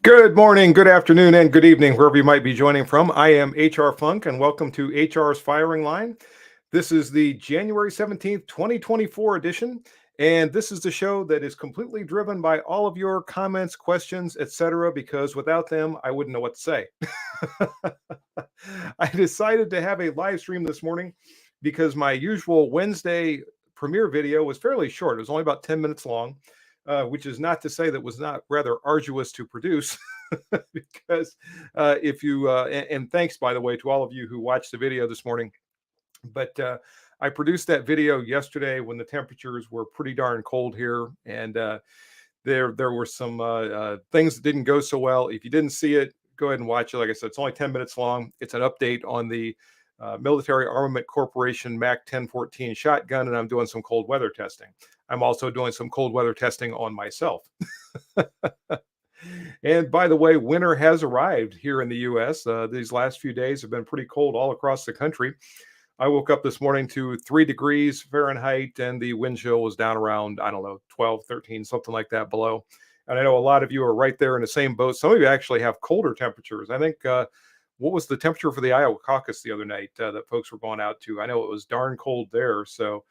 Good morning, good afternoon, and good evening, wherever you might be joining from. I am HR Funk, and welcome to HR's Firing Line. This is the January 17th, 2024 edition, and this is the show that is completely driven by all of your comments, questions, etc., because without them, I wouldn't know what to say. I decided to have a live stream this morning because my usual Wednesday premiere video was fairly short. It was only about 10 minutes long, which is not to say that was not rather arduous to produce. Because if you, and thanks, by the way, to all of you who watched the video this morning. But I produced that video yesterday when the temperatures were pretty darn cold here. And there were some things that didn't go so well. If you didn't see it, go ahead and watch it. Like I said, it's only 10 minutes long. It's an update on the Military Armament Corporation MAC 1014 shotgun, and I'm doing some cold weather testing. I'm also doing some cold weather testing on myself. And by the way, winter has arrived here in the US. These last few days have been pretty cold all across the country. I woke up this morning to 3 degrees Fahrenheit, and the wind chill was down around, I don't know, 12, 13, something like that below. And I know a lot of you are right there in the same boat. Some of you actually have colder temperatures. I think, what was the temperature for the Iowa caucus the other night that folks were going out to? I know it was darn cold there. So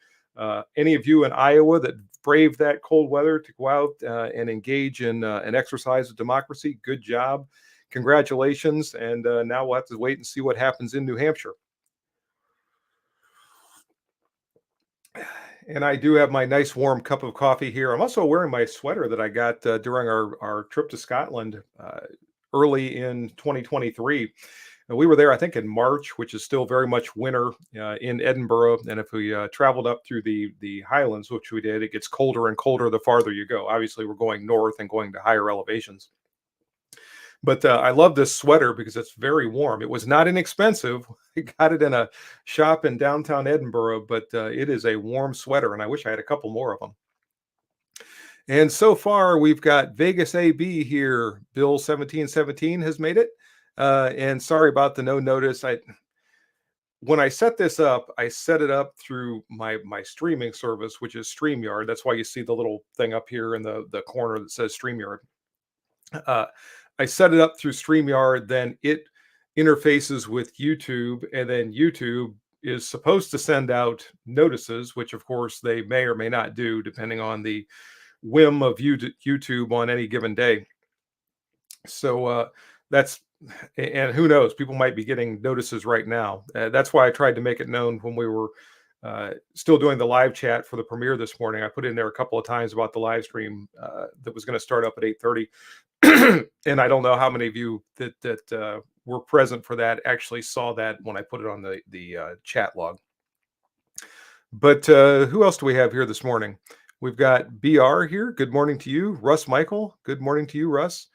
any of you in Iowa that braved that cold weather to go out and engage in an exercise of democracy, good job. Congratulations. And now we'll have to wait and see what happens in New Hampshire. And I do have my nice warm cup of coffee here. I'm also wearing my sweater that I got during our trip to Scotland early in 2023. And we were there, I think, in March, which is still very much winter in Edinburgh. And if we traveled up through the Highlands, which we did, it gets colder and colder the farther you go. Obviously, we're going north and going to higher elevations. But I love this sweater because it's very warm. It was not inexpensive. I got it in a shop in downtown Edinburgh, but it is a warm sweater, and I wish I had a couple more of them. And so far, we've got Vegas AB here. Bill 1717 has made it. And sorry about the no notice. When I set this up, I set it up through my streaming service, which is StreamYard. That's why you see the little thing up here in the corner that says StreamYard. I set it up through StreamYard, then it interfaces with YouTube, and then YouTube is supposed to send out notices, which of course they may or may not do, depending on the whim of YouTube on any given day. So that's, and who knows, people might be getting notices right now. That's why I tried to make it known when we were still doing the live chat for the premiere this morning. I put in there a couple of times about the live stream that was going to start up at 8:30. And I don't know how many of you that were present for that actually saw that when I put it on the chat log. But who else do we have here this morning? We've got BR here. Good morning to you. Russ Michael. Good morning to you, Russ.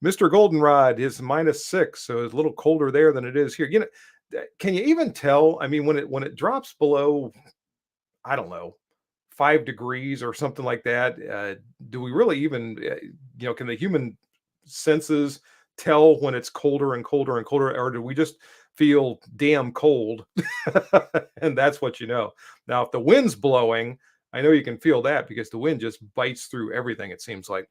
Mr. Goldenrod is -6, so it's a little colder there than it is here. You know, can you even tell? I mean, when it drops below, I don't know, 5 degrees or something like that, do we really even, can the human senses tell when it's colder and colder and colder, or do we just feel damn cold? And that's what you know. Now, if the wind's blowing, I know you can feel that because the wind just bites through everything, it seems like.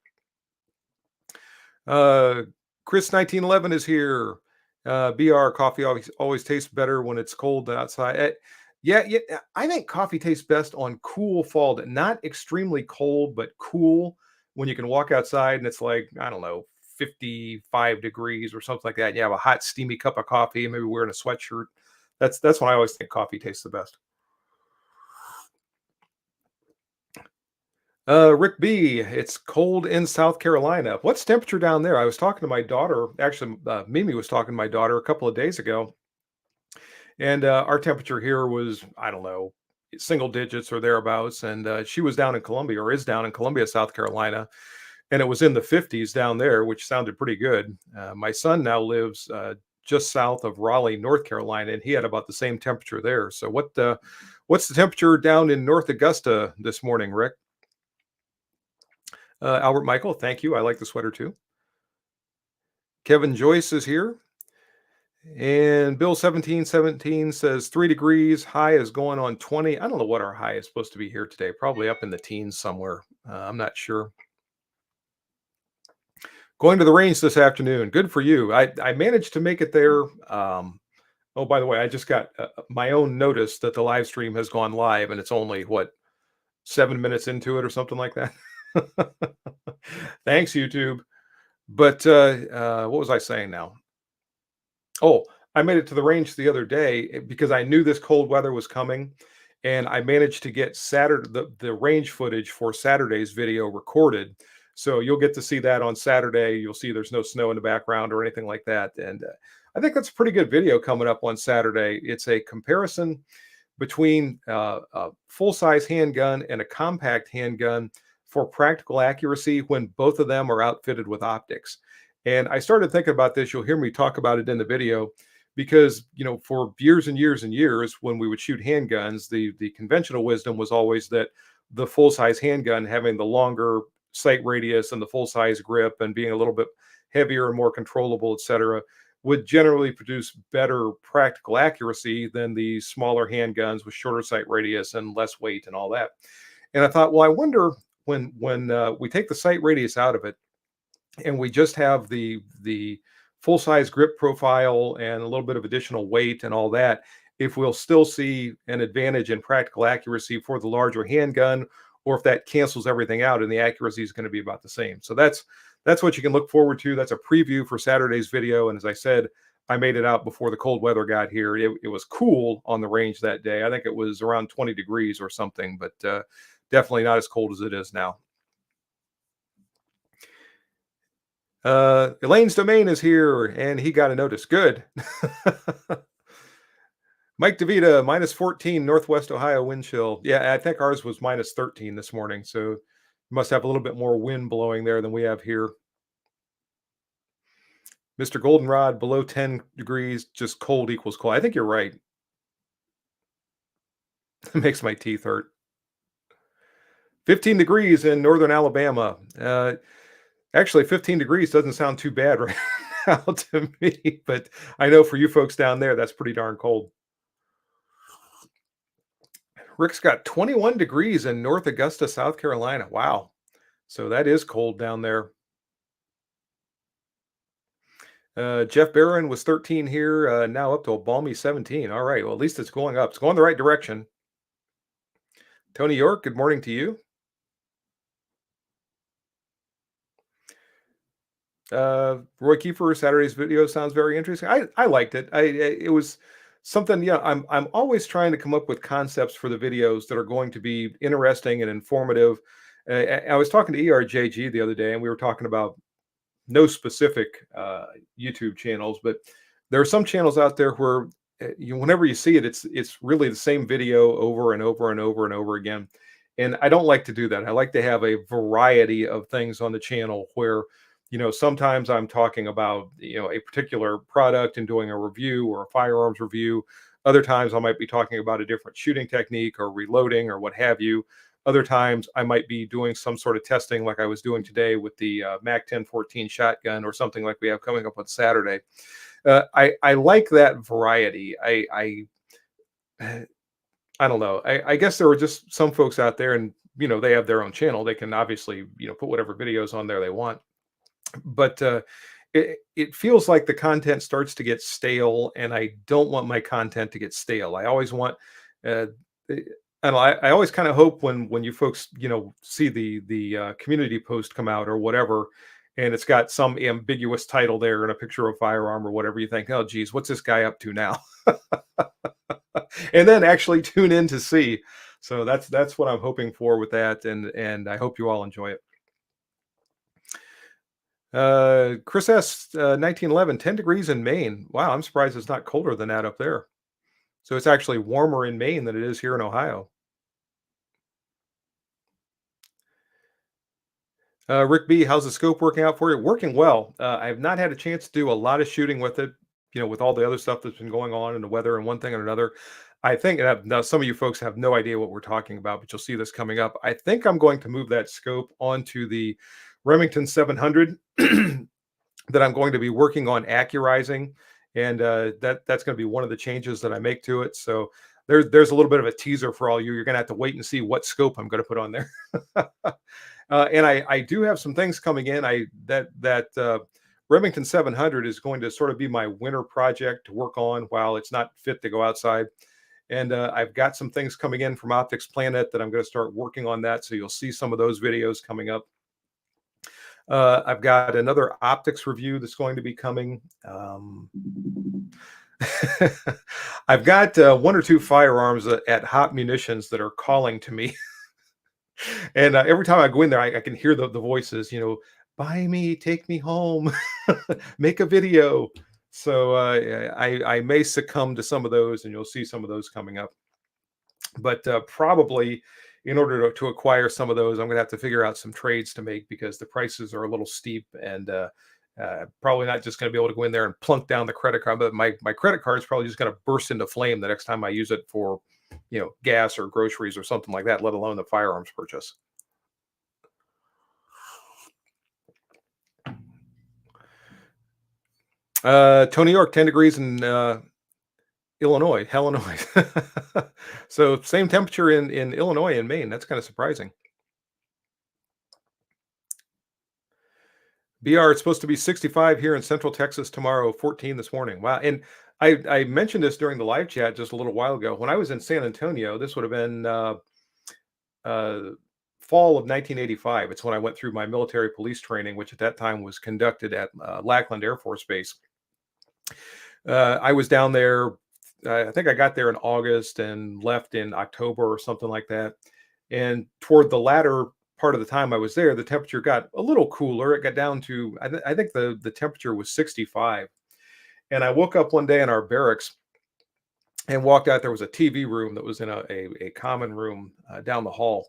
Chris 1911 is here. BR coffee always tastes better when it's cold outside. Yeah, I think coffee tastes best on cool fall, not extremely cold, but cool, when you can walk outside and it's like, I don't know, 55 degrees or something like that. And you have a hot, steamy cup of coffee and maybe wearing a sweatshirt. That's when I always think coffee tastes the best. Rick B, it's cold in South Carolina. What's temperature down there? I was talking to my daughter. Actually, Mimi was talking to my daughter a couple of days ago. And our temperature here was, I don't know, single digits or thereabouts. And she was down in Columbia, or is down in Columbia, South Carolina. And it was in the 50s down there, which sounded pretty good. My son now lives just south of Raleigh, North Carolina, and he had about the same temperature there. So what's the temperature down in North Augusta this morning, Rick? Albert Michael, thank you. I like the sweater too. Kevin Joyce is here. And Bill 1717 says 3 degrees. High is going on 20. I don't know what our high is supposed to be here today. Probably up in the teens somewhere. I'm not sure. Going to the range this afternoon. Good for you. I managed to make it there. Oh, by the way, I just got my own notice that the live stream has gone live, and it's only what 7 minutes into it or something like that. Thanks, YouTube. But what was I saying now? Oh, I made it to the range the other day because I knew this cold weather was coming, and I managed to get Saturday the range footage for Saturday's video recorded. So you'll get to see that on Saturday. You'll see there's no snow in the background or anything like that, and I think that's a pretty good video coming up on Saturday. It's a comparison between a full-size handgun and a compact handgun for practical accuracy when both of them are outfitted with optics. And I started thinking about this. You'll hear me talk about it in the video because, for years and years and years, when we would shoot handguns, the conventional wisdom was always that the full-size handgun having the longer sight radius and the full-size grip and being a little bit heavier and more controllable, etc., would generally produce better practical accuracy than the smaller handguns with shorter sight radius and less weight and all that. And I thought, well, I wonder when we take the sight radius out of it and we just have the full size grip profile and a little bit of additional weight and all that, if we'll still see an advantage in practical accuracy for the larger handgun, or if that cancels everything out and the accuracy is going to be about the same. So that's what you can look forward to. That's a preview for Saturday's video. And as I said, I made it out before the cold weather got here. It was cool on the range that day. I think it was around 20 degrees or something, but definitely not as cold as it is now. Elaine's Domain is here, and he got a notice. Good. Mike DeVita, -14, Northwest Ohio wind chill. Yeah, I think ours was -13 this morning, so must have a little bit more wind blowing there than we have here. Mr. Goldenrod, below 10 degrees, just cold equals cold. I think you're right. It makes my teeth hurt. 15 degrees in northern Alabama. Actually, 15 degrees doesn't sound too bad right now to me, but I know for you folks down there, that's pretty darn cold. Rick's got 21 degrees in North Augusta, South Carolina. Wow. So that is cold down there. Jeff Barron was 13 here, now up to a balmy 17. All right. Well, at least it's going up. It's going the right direction. Tony York, good morning to you. Roy Kiefer, Saturday's video sounds very interesting. I liked it. It was something, I'm always trying to come up with concepts for the videos that are going to be interesting and informative. I was talking to ERJG the other day, and we were talking about no specific YouTube channels, but there are some channels out there where whenever you see it, it's really the same video over and over and over and over again. And I don't like to do that. I like to have a variety of things on the channel where, sometimes I'm talking about, a particular product and doing a review or a firearms review. Other times I might be talking about a different shooting technique or reloading or what have you. Other times I might be doing some sort of testing like I was doing today with the MAC 1014 shotgun or something like we have coming up on Saturday. I like that variety. I don't know. I guess there are just some folks out there, and they have their own channel. They can obviously put whatever videos on there they want. But it feels like the content starts to get stale, and I don't want my content to get stale. I always want, and I always kind of hope when you folks see the community post come out or whatever, and it's got some ambiguous title there and a picture of a firearm or whatever, you think, oh geez, what's this guy up to now? And then actually tune in to see. So that's what I'm hoping for with that, and I hope you all enjoy it. Chris S, 1911, 10 degrees in Maine. Wow, I'm surprised it's not colder than that up there. So it's actually warmer in Maine than it is here in Ohio. Rick B, how's the scope working out for you? Working well. I have not had a chance to do a lot of shooting with it, with all the other stuff that's been going on and the weather and one thing and another. I think now some of you folks have no idea what we're talking about, but you'll see this coming up. I think I'm going to move that scope onto the Remington 700 that I'm going to be working on accurizing, and that's going to be one of the changes that I make to it. So there's a little bit of a teaser for all you. You're gonna have to wait and see what scope I'm gonna put on there. And I do have some things coming in. I that Remington 700 is going to sort of be my winter project to work on while it's not fit to go outside. And I've got some things coming in from Optics Planet that I'm going to start working on that. So you'll see some of those videos coming up. I've got another optics review that's going to be coming. I've got one or two firearms at Hot Munitions that are calling to me. And every time I go in there, I can hear the voices, buy me, take me home, make a video. So I may succumb to some of those, and you'll see some of those coming up. But probably in order to acquire some of those, I'm going to have to figure out some trades to make because the prices are a little steep, and probably not just going to be able to go in there and plunk down the credit card. But my credit card is probably just going to burst into flame the next time I use it for, gas or groceries or something like that, let alone the firearms purchase. Tony York, 10 degrees in Illinois, So same temperature in Illinois and Maine. That's kind of surprising. BR, it's supposed to be 65 here in Central Texas tomorrow, 14 this morning. Wow. And I mentioned this during the live chat just a little while ago. When I was in San Antonio, this would have been fall of 1985. It's when I went through my military police training, which at that time was conducted at Lackland Air Force Base. I was down there. I think I got there in August and left in October or something like that. And toward the latter part of the time I was there, the temperature got a little cooler. It got down to, I think the temperature was 65. And I woke up one day in our barracks and walked out. There was a TV room that was in a common room down the hall.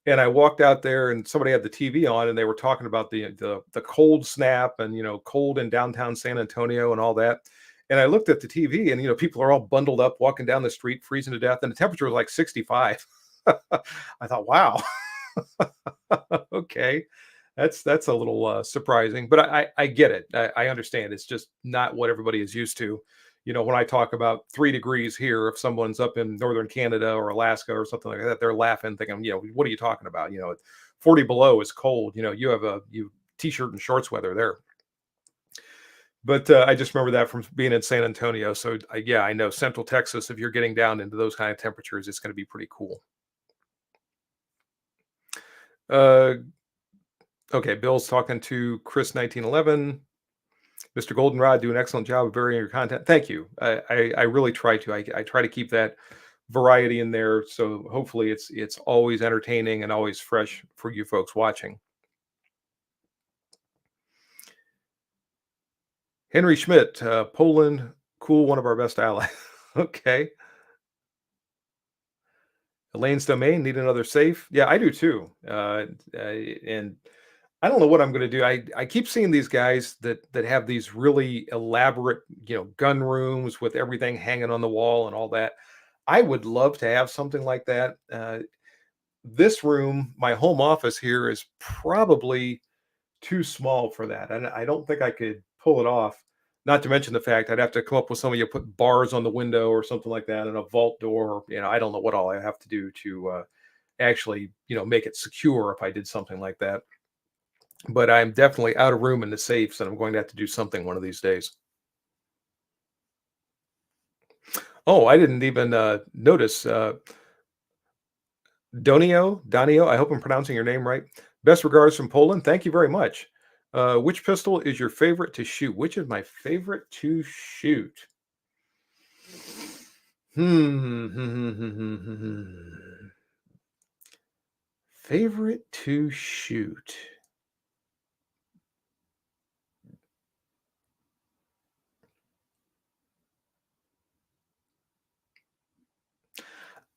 And I walked out there and somebody had the TV on and they were talking about the cold snap and, cold in downtown San Antonio and all that. And I looked at the TV and, people are all bundled up, walking down the street, freezing to death. And the temperature was like 65. I thought, wow. Okay. That's a little surprising, but I get it. I understand. It's just not what everybody is used to. When I talk about 3 degrees here, if someone's up in northern Canada or Alaska or something like that, they're laughing, thinking, what are you talking about? 40 below is cold. You have you t-shirt and shorts weather there. But I just remember that from being in San Antonio. So yeah, I know Central Texas, if you're getting down into those kind of temperatures, it's going to be pretty cool. Okay, Bill's talking to Chris 1911. Mr. Goldenrod, do an excellent job of varying your content. Thank you. I really try to. I try to keep that variety in there, so hopefully it's always entertaining and always fresh for you folks watching. Henry Schmidt, Poland, cool, one of our best allies. Okay. Elaine's Domain, need another safe. Yeah, I do too. And I don't know what I'm going to do. I keep seeing these guys that have these really elaborate, gun rooms with everything hanging on the wall and all that. I would love to have something like that. This room, my home office here, is probably too small for that, and I don't think I could pull it off. Not to mention the fact I'd have to come up with something, you put bars on the window or something like that, and a vault door. I don't know what all I have to do to actually, make it secure if I did something like that. But I'm definitely out of room in the safes, and I'm going to have to do something one of these days. Oh, I didn't even notice. Donio, I hope I'm pronouncing your name right. Best regards from Poland. Thank you very much. Which pistol is your favorite to shoot? Which is my favorite to shoot? Favorite to shoot.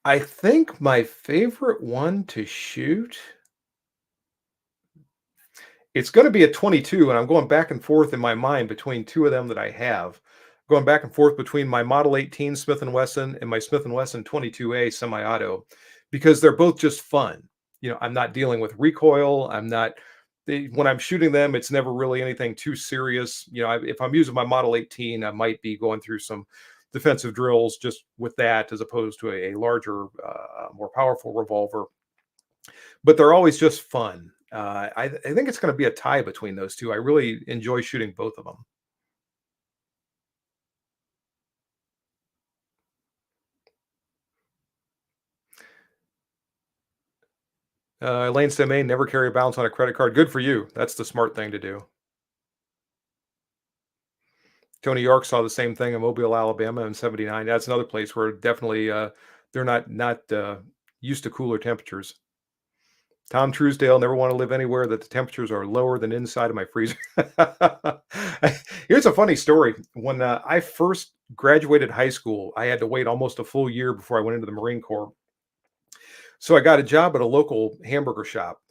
I think my favorite one to shoot, it's going to be a 22, and I'm going back and forth in my mind between two of them that I have. Going back and forth between my Model 18 Smith & Wesson and my Smith & Wesson 22A semi-auto, because they're both just fun. I'm not dealing with recoil. When I'm shooting them, it's never really anything too serious. If I'm using my Model 18, I might be going through some defensive drills just with that as opposed to a larger, more powerful revolver. But they're always just fun. I think it's going to be a tie between those two. I really enjoy shooting both of them. Elaine Semaine, never carry a balance on a credit card. Good for you. That's the smart thing to do. Tony York saw the same thing in Mobile, Alabama in '79. That's another place where definitely they're not used to cooler temperatures. Tom Truesdale, never want to live anywhere that the temperatures are lower than inside of my freezer. Here's a funny story. When I first graduated high school, I had to wait almost a full year before I went into the Marine Corps. So I got a job at a local hamburger shop.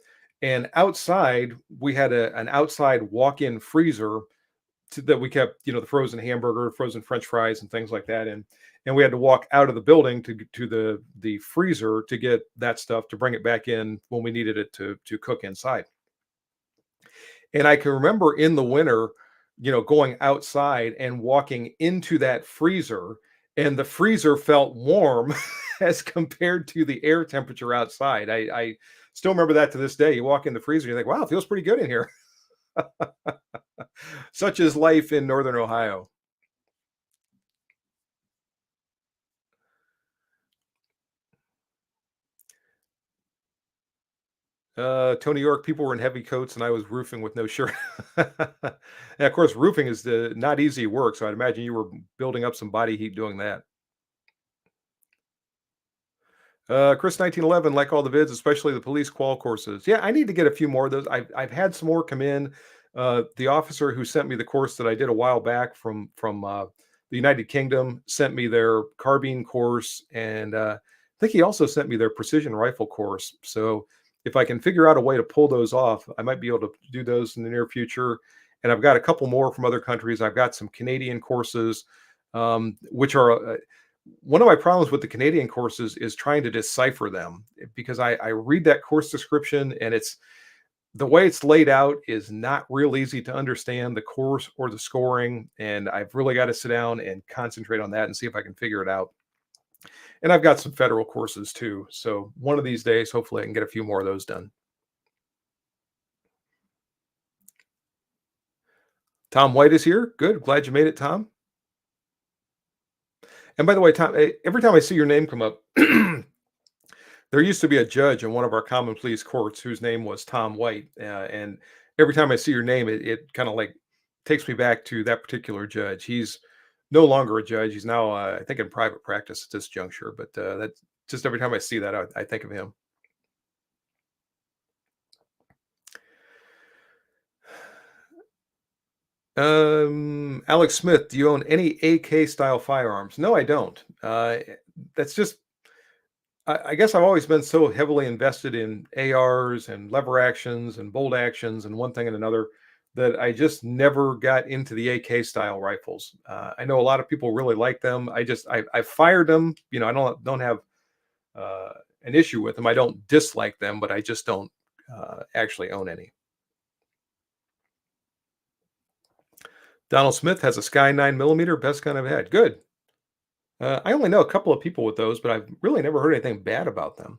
And outside, we had an outside walk in freezer that we kept, the frozen hamburger, frozen French fries, and things like that in. And we had to walk out of the building to the freezer to get that stuff to bring it back in when we needed it to cook inside. And I can remember in the winter, going outside and walking into that freezer, and the freezer felt warm as compared to the air temperature outside. I still remember that to this day. You walk in the freezer, you think, wow, it feels pretty good in here. Such is life in Northern Ohio. Tony York, people were in heavy coats and I was roofing with no shirt. And of course, roofing is not easy work. So I'd imagine you were building up some body heat doing that. Chris 1911, like all the vids, especially the police qual courses. Yeah, I need to get a few more of those. I've had some more come in. The officer who sent me the course that I did a while back from the United Kingdom sent me their carbine course, and I think he also sent me their precision rifle course. So if I can figure out a way to pull those off, I might be able to do those in the near future. And I've got a couple more from other countries. I've got some Canadian courses, which are one of my problems with the Canadian courses is trying to decipher them because I read that course description and it's the way it's laid out is not real easy to understand the course or the scoring. And I've really got to sit down and concentrate on that and see if I can figure it out. And I've got some federal courses too. So one of these days, hopefully I can get a few more of those done. Tom White is here. Good. Glad you made it, Tom. And by the way, Tom, every time I see your name come up, there used to be a judge in one of our common pleas courts whose name was Tom White, and every time I see your name, it kind of like takes me back to that particular judge. He's no longer a judge. He's now, I think, in private practice at this juncture. But that's just every time I see that, I think of him. Alex Smith, do you own any AK style firearms? No, I don't. That's just I guess I've always been so heavily invested in ARs and lever actions and bolt actions and one thing and another that I just never got into the AK style rifles. I know a lot of people really like them. I fired them. I don't have uh, an issue with them. I don't dislike them, but I just don't actually own any. Donald Smith has a Sky 9 millimeter, best gun I've had. Good. I only know a couple of people with those, but I've really never heard anything bad about them.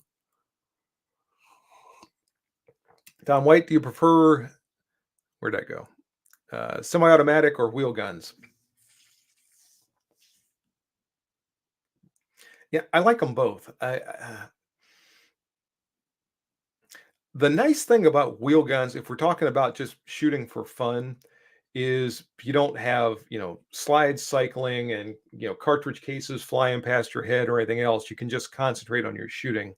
Tom White, do you prefer, where'd that go? Semi-automatic or wheel guns? Yeah, I like them both. The nice thing about wheel guns, if we're talking about just shooting for fun, is you don't have, slide cycling and, cartridge cases flying past your head or anything else. You can just concentrate on your shooting.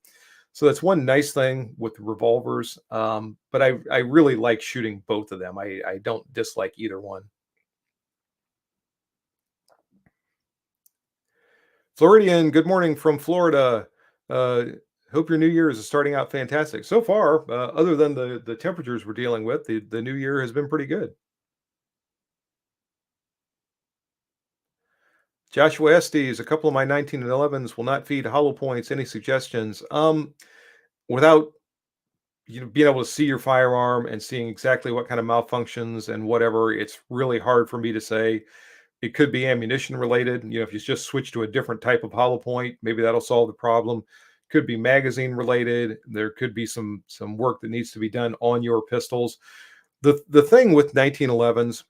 So that's one nice thing with revolvers. But I really like shooting both of them. I don't dislike either one. Floridian, good morning from Florida. Uh, Hope your new year is starting out fantastic. So far, other than the temperatures we're dealing with, the new year has been pretty good. Joshua Estes, a couple of my 1911s will not feed hollow points. Any suggestions? Without being able to see your firearm and seeing exactly what kind of malfunctions and whatever, it's really hard for me to say. It could be ammunition related. You know, if you just switch to a different type of hollow point, maybe that'll solve the problem. Could be magazine related. There could be some work that needs to be done on your pistols. The thing with 1911s,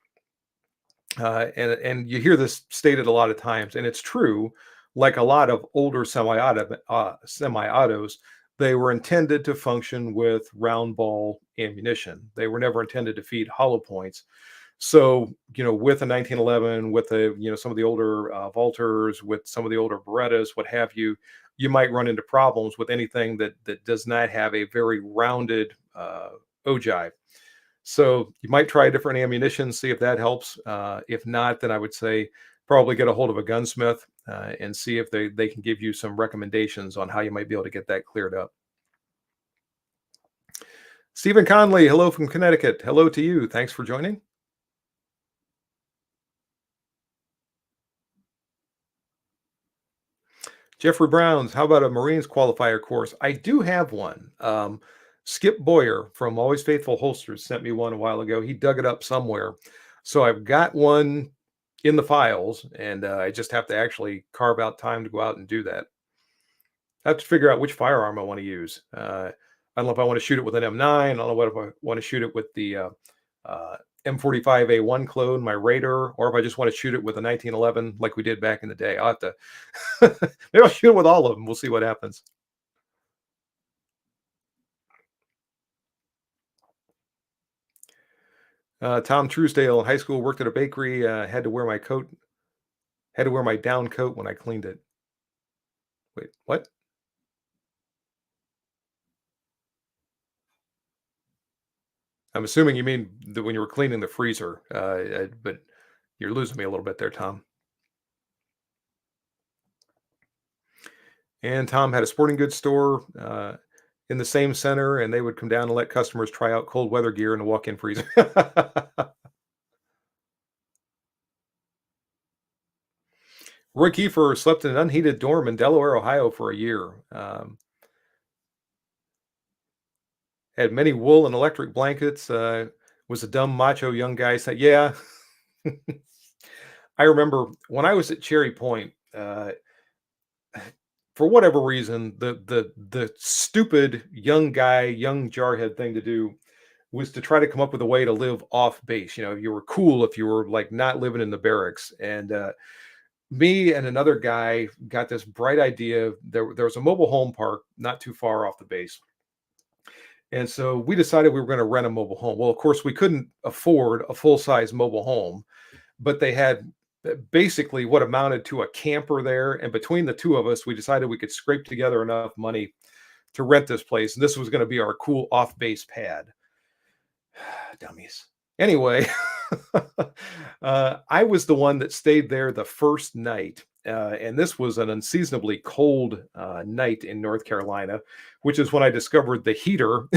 and you hear this stated a lot of times, and it's true. Like a lot of older semi-autos, they were intended to function with round ball ammunition. They were never intended to feed hollow points. So, you know, with a 1911, with a, you know, some of the older Valters, with some of the older Berettas, what have you, you might run into problems with anything that does not have a very rounded ogive. So you might try a different ammunition, see if that helps. If not, then I would say probably get a hold of a gunsmith and see if they can give you some recommendations on how you might be able to get that cleared up. Stephen Conley, hello from Connecticut. Hello to you. Thanks for joining. Jeffrey Browns, how about a Marines qualifier course? I do have one. Skip Boyer from Always Faithful Holsters sent me one a while ago. He dug it up somewhere. So I've got one in the files, and I just have to actually carve out time to go out and do that. I have to figure out which firearm I want to use. I don't know if I want to shoot it with an M9. I don't know what if I want to shoot it with the M45A1 clone, my Raider, or if I just want to shoot it with a 1911 like we did back in the day. I'll have to maybe I'll shoot it with all of them. We'll see what happens. Tom Truesdale in high school worked at a bakery. Had to wear my down coat when I cleaned it. Wait, what? I'm assuming you mean that when you were cleaning the freezer, but you're losing me a little bit there, Tom. And Tom had a sporting goods store in the same center, and they would come down and let customers try out cold weather gear in the walk-in freezer. Roy Kiefer slept in an unheated dorm in Delaware, Ohio for a year. Had many wool and electric blankets. Was a dumb macho young guy. Said, "Yeah." I remember when I was at Cherry Point. For whatever reason, the stupid young guy, young jarhead thing to do was to try to come up with a way to live off base. You know, you were cool if you were like not living in the barracks. And me and another guy got this bright idea. There was a mobile home park not too far off the base. And so we decided we were going to rent a mobile home. Well, of course, we couldn't afford a full size mobile home, but they had basically what amounted to a camper there. And between the two of us, we decided we could scrape together enough money to rent this place. And this was going to be our cool off base pad. Dummies. Anyway, I was the one that stayed there the first night. And this was an unseasonably cold night in North Carolina, which is when I discovered the heater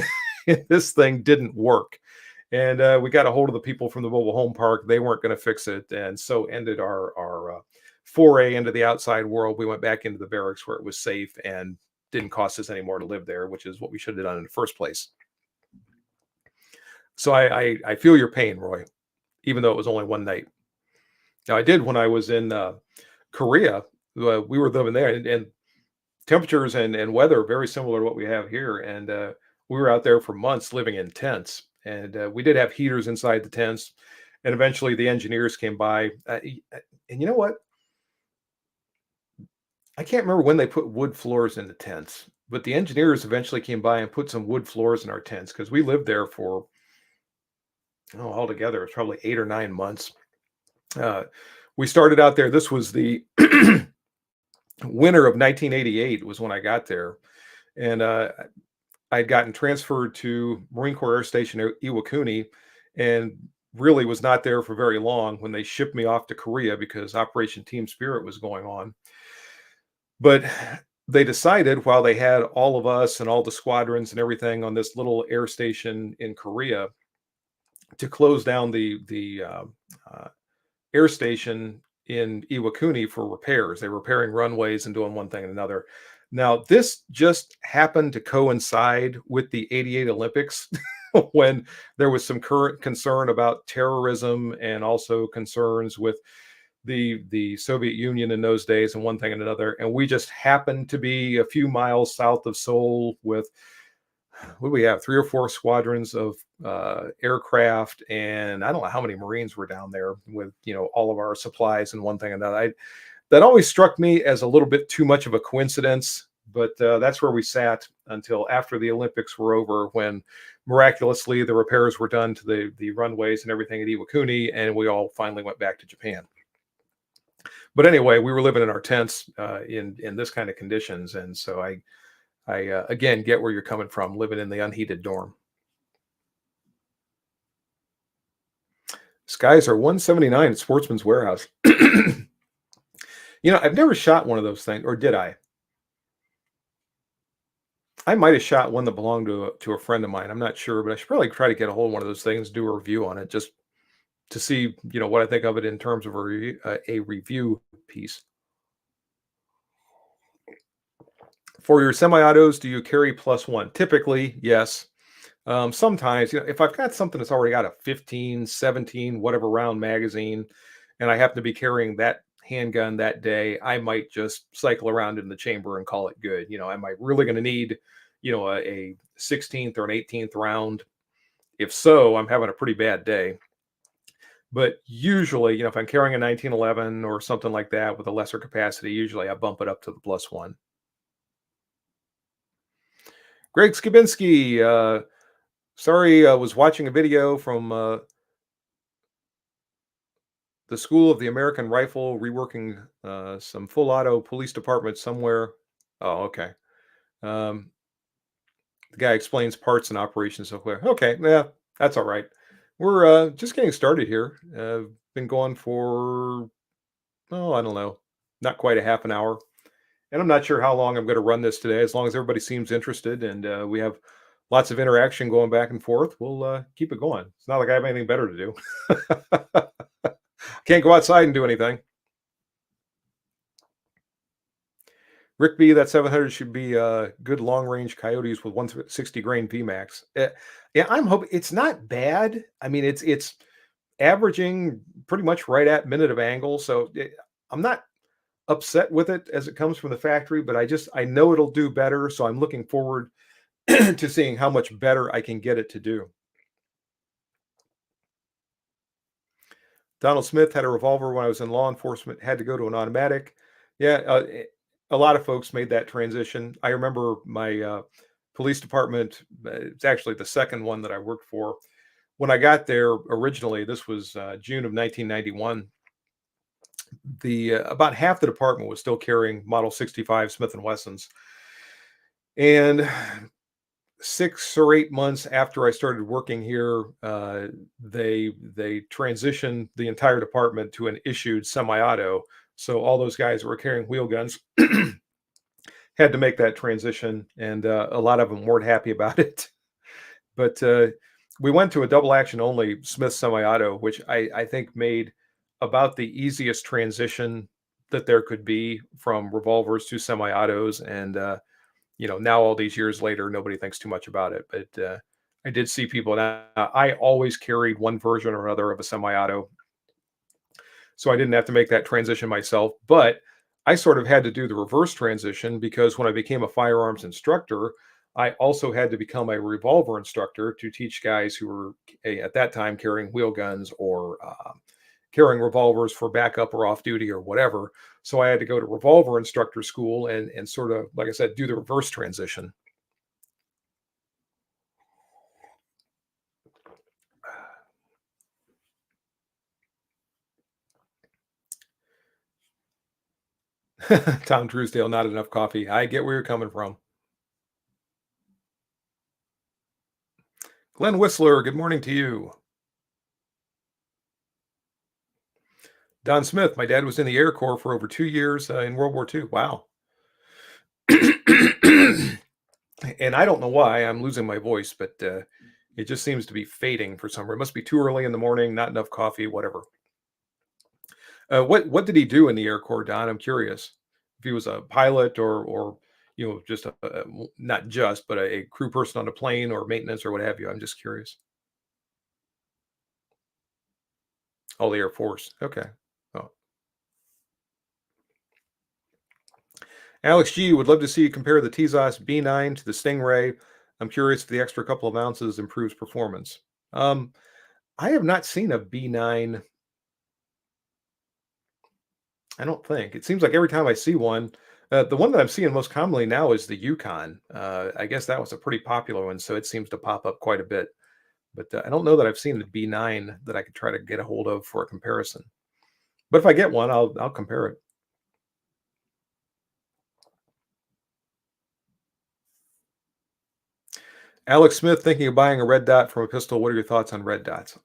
in this thing didn't work. And we got a hold of the people from the mobile home park. They weren't going to fix it. And so ended our foray into the outside world. We went back into the barracks where it was safe and didn't cost us any more to live there, which is what we should have done in the first place. So I feel your pain, Roy, even though it was only one night. Now I did when I was in Korea. We were living there, and temperatures and weather are very similar to what we have here. And we were out there for months living in tents, and we did have heaters inside the tents. And eventually, the engineers came by. And you know what? I can't remember when they put wood floors in the tents, but the engineers eventually came by and put some wood floors in our tents because we lived there for altogether it's probably 8 or 9 months. We started out there. This was the winter of 1988 was when I got there, and I'd gotten transferred to Marine Corps Air Station Iwakuni, and really was not there for very long when they shipped me off to Korea because Operation Team Spirit was going on. But they decided while they had all of us and all the squadrons and everything on this little air station in Korea to close down the air station in Iwakuni for repairs. They were repairing runways and doing one thing and another. Now, this just happened to coincide with the '88 Olympics when there was some current concern about terrorism and also concerns with the Soviet Union in those days and one thing and another. And we just happened to be a few miles south of Seoul with, what do we have, 3 or 4 squadrons of aircraft, and I don't know how many Marines were down there with all of our supplies and one thing and another. That always struck me as a little bit too much of a coincidence, but that's where we sat until after the Olympics were over, when miraculously the repairs were done to the runways and everything at Iwakuni, and we all finally went back to Japan. But anyway, we were living in our tents in this kind of conditions, and so I again get where you're coming from, living in the unheated dorm. Skies are 179 at Sportsman's Warehouse. I've never shot one of those things, or did I? I might have shot one that belonged to a friend of mine. I'm not sure, but I should probably try to get a hold of one of those things, do a review on it, just to see, what I think of it in terms of a review piece. For your semi-autos, do you carry +1? Typically, yes. Sometimes, if I've got something that's already got a 15, 17, whatever round magazine, and I happen to be carrying that handgun that day, I might just cycle around in the chamber and call it good. Am I really going to need, a 16th or an 18th round? If so, I'm having a pretty bad day. But usually, if I'm carrying a 1911 or something like that with a lesser capacity, usually I bump it up to the +1. Greg Skibinski, sorry, I was watching a video from the School of the American Rifle reworking some full auto police departments somewhere. Oh, okay. Um, the guy explains parts and operations so clear. Okay, yeah, that's all right. We're just getting started here. Been going for, oh, I don't know, not quite a half an hour. And I'm not sure how long I'm going to run this today. As long as everybody seems interested and we have lots of interaction going back and forth, we'll keep it going. It's not like I have anything better to do. Can't go outside and do anything. Rick B, that 700 should be good long range coyotes with 160 grain VMAX. Yeah, I'm hoping it's not bad. I mean, it's averaging pretty much right at minute of angle, so I'm not upset with it as it comes from the factory, but I know it'll do better, so I'm looking forward to seeing how much better I can get it to do. Donald Smith had a revolver when I was in law enforcement, had to go to an automatic. Yeah, a lot of folks made that transition. I remember my police department, it's actually the second one that I worked for. When I got there originally, this was June of 1991. The about half the department was still carrying Model 65 Smith and Wessons, and 6 or 8 months after I started working here, they transitioned the entire department to an issued semi-auto. So all those guys who were carrying wheel guns had to make that transition, and a lot of them weren't happy about it. But we went to a double action only Smith semi-auto, which I think made about the easiest transition that there could be from revolvers to semi-autos. And now all these years later, nobody thinks too much about it. But I did see people. Now, I always carried one version or another of a semi-auto, so I didn't have to make that transition myself. But I sort of had to do the reverse transition, because when I became a firearms instructor, I also had to become a revolver instructor to teach guys who were at that time carrying wheel guns or carrying revolvers for backup or off duty or whatever. So I had to go to revolver instructor school and sort of, like I said, do the reverse transition. Tom Truesdale, not enough coffee. I get where you're coming from. Glenn Whistler, good morning to you. Don Smith, my dad was in the Air Corps for over 2 years in World War II. Wow. And I don't know why I'm losing my voice, but it just seems to be fading for some reason. It must be too early in the morning, not enough coffee, whatever. What did he do in the Air Corps, Don? I'm curious. If he was a pilot or just not just, but a crew person on a plane or maintenance or what have you. I'm just curious. Oh, the Air Force. Okay. Oh. Alex G would love to see you compare the Tezos B9 to the Stingray. I'm curious if the extra couple of ounces improves performance. Um, I have not seen a B9. I don't think. It seems like every time I see one, the one that I'm seeing most commonly now is the Yukon. I guess that was a pretty popular one, so it seems to pop up quite a bit. But I don't know that I've seen the B9 that I could try to get a hold of for a comparison. But if I get one, I'll compare it. Alex Smith thinking of buying a red dot from a pistol. What are your thoughts on red dots?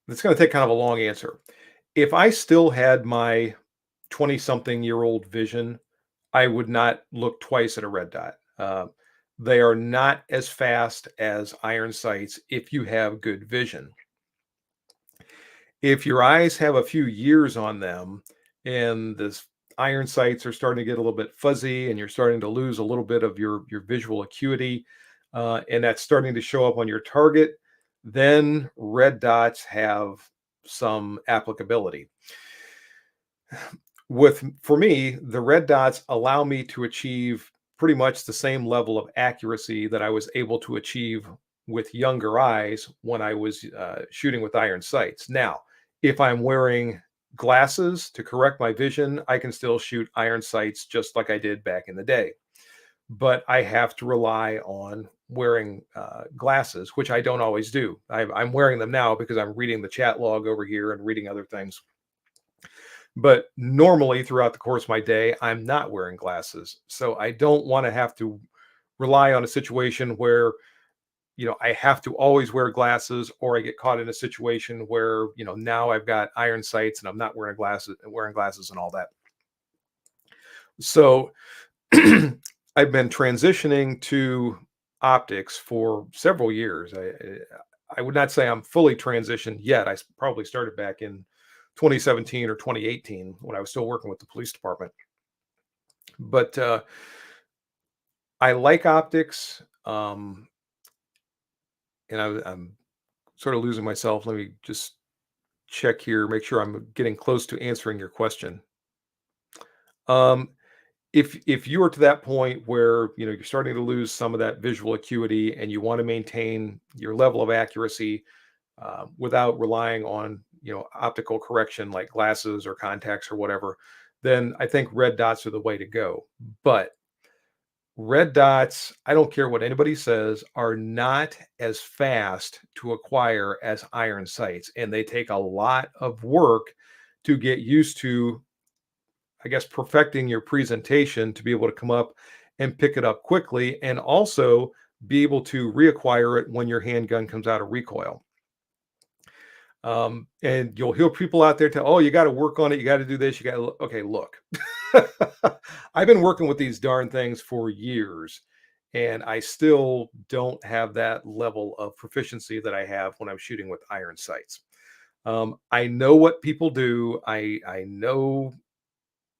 It's going to take kind of a long answer. If I still had my 20 something year old vision, I would not look twice at a red dot. They are not as fast as iron sights if you have good vision. If your eyes have a few years on them and this iron sights are starting to get a little bit fuzzy and you're starting to lose a little bit of your visual acuity, and that's starting to show up on your target, then red dots have some applicability. For me, the red dots allow me to achieve pretty much the same level of accuracy that I was able to achieve with younger eyes when I was shooting with iron sights. Now, if I'm wearing glasses to correct my vision, I can still shoot iron sights just like I did back in the day. But I have to rely on wearing glasses, which I don't always do. I'm wearing them now because I'm reading the chat log over here and reading other things. But normally throughout the course of my day, I'm not wearing glasses. So I don't want to have to rely on a situation where, I have to always wear glasses, or I get caught in a situation where, now I've got iron sights and I'm not wearing glasses and all that. So I've been transitioning to optics for several years. I would not say I'm fully transitioned yet. Probably started back in 2017 or 2018 when I was still working with the police department. But I like optics, and I'm sort of losing myself. Let me just check here, make sure I'm getting close to answering your question. Um, if you are to that point where you're starting to lose some of that visual acuity and you want to maintain your level of accuracy without relying on optical correction like glasses or contacts or whatever, then I think red dots are the way to go. But red dots, I don't care what anybody says, are not as fast to acquire as iron sights, and they take a lot of work to get used to, I guess, perfecting your presentation to be able to come up and pick it up quickly, and also be able to reacquire it when your handgun comes out of recoil. And you'll hear people out there tell, oh, you got to work on it. You got to do this. You got to, okay, look, I've been working with these darn things for years, and I still don't have that level of proficiency that I have when I'm shooting with iron sights. I know what people do. I know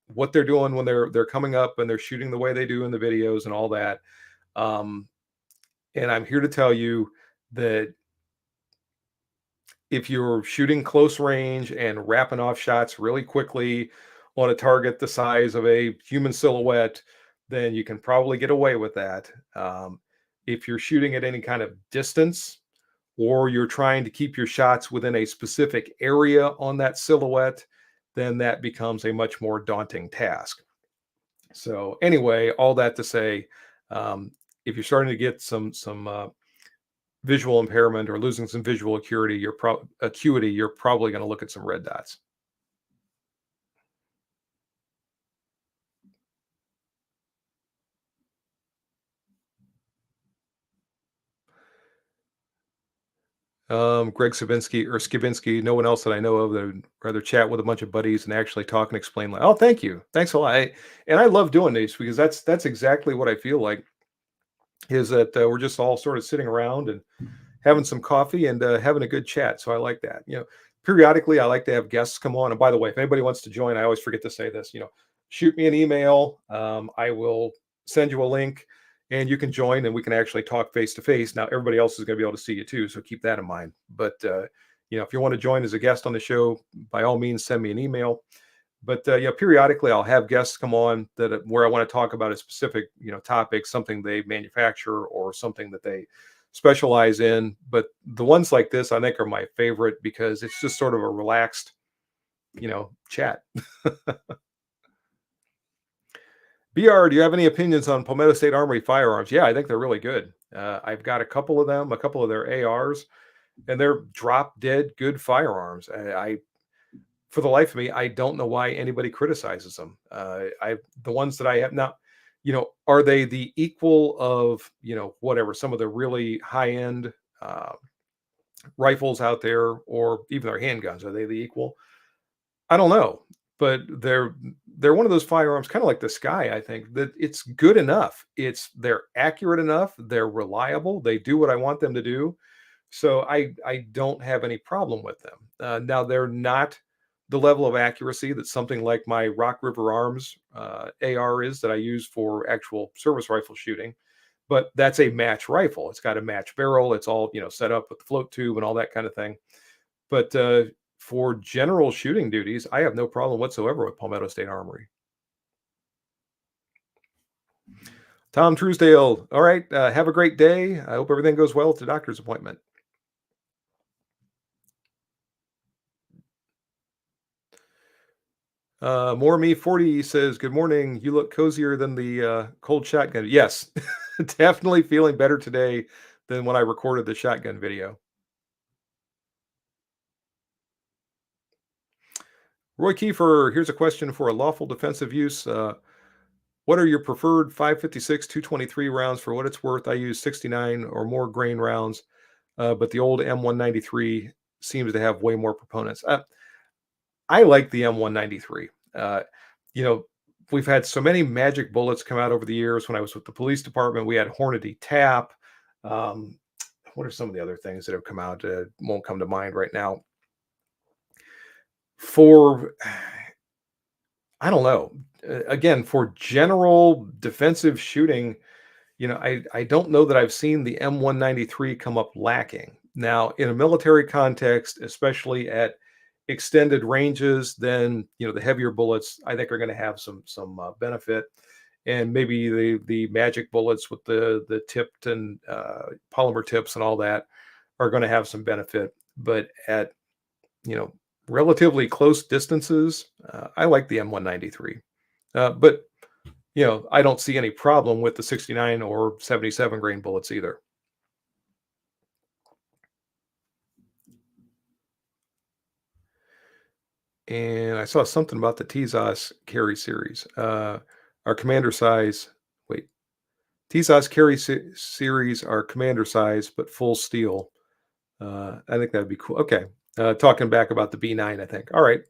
what they're doing when they're coming up and they're shooting the way they do in the videos and all that. Um, and I'm here to tell you that if you're shooting close range and wrapping off shots really quickly on a target the size of a human silhouette, then you can probably get away with that. If you're shooting at any kind of distance, or you're trying to keep your shots within a specific area on that silhouette, then that becomes a much more daunting task. So anyway, all that to say, if you're starting to get some visual impairment or losing some visual acuity, you're probably going to look at some red dots. Greg Skibinsky, no one else that I know of that would rather chat with a bunch of buddies and actually talk and explain. Like, oh, thank you, thanks a lot. And I love doing these because that's exactly what I feel like. Is that we're just all sort of sitting around and having some coffee and having a good chat. So I like that. Periodically I like to have guests come on. And by the way, if anybody wants to join, I always forget to say this. Shoot me an email. I will send you a link, and you can join, and we can actually talk face to face. Now everybody else is going to be able to see you too, so keep that in mind. But if you want to join as a guest on the show, by all means, send me an email. But periodically I'll have guests come on where I want to talk about a specific topic, something they manufacture or something that they specialize in. But the ones like this, I think, are my favorite because it's just sort of a relaxed, chat. BR, do you have any opinions on Palmetto State Armory firearms? Yeah, I think they're really good. I've got a couple of them, a couple of their ARs, and they're drop dead good firearms. For the life of me, I don't know why anybody criticizes them. The ones that I have now, are they the equal of whatever some of the really high end uh, rifles out there, or even their handguns? Are they the equal? I don't know, but they're one of those firearms, kind of like the Sky. I think that it's good enough. They're accurate enough. They're reliable. They do what I want them to do. So I don't have any problem with them. Now they're not the level of accuracy that something like my Rock River Arms AR is that I use for actual service rifle shooting. But that's a match rifle. It's got a match barrel. It's all set up with the float tube and all that kind of thing. But for general shooting duties, I have no problem whatsoever with Palmetto State Armory. Tom Truesdale, all right. Have a great day. I hope everything goes well at the doctor's appointment. More me 40 says, "Good morning. You look cozier than the cold shotgun." Yes, definitely feeling better today than when I recorded the shotgun video. Roy Kiefer, here's a question for a lawful defensive use. What are your preferred 556 223 rounds? For what it's worth, I use 69 or more grain rounds, but the old M193 seems to have way more proponents. I like the M193. You know, we've had so many magic bullets come out over the years. When I was with the police department, we had Hornady Tap. Um, what are some of the other things that have come out? Won't come to mind right now. For I don't know. Again, for general defensive shooting, I don't know that I've seen the M193 come up lacking. Now, in a military context, especially at extended ranges, then the heavier bullets I think are going to have some benefit, and maybe the magic bullets with the tipped and polymer tips and all that are going to have some benefit. But at you know relatively close distances, I like the M193. But I don't see any problem with the 69 or 77 grain bullets either. And I saw something about the Tezos carry series. Our commander size. Wait, Tezos carry series are commander size, but full steel. I think that'd be cool. Okay. Talking back about the B9, I think. All right.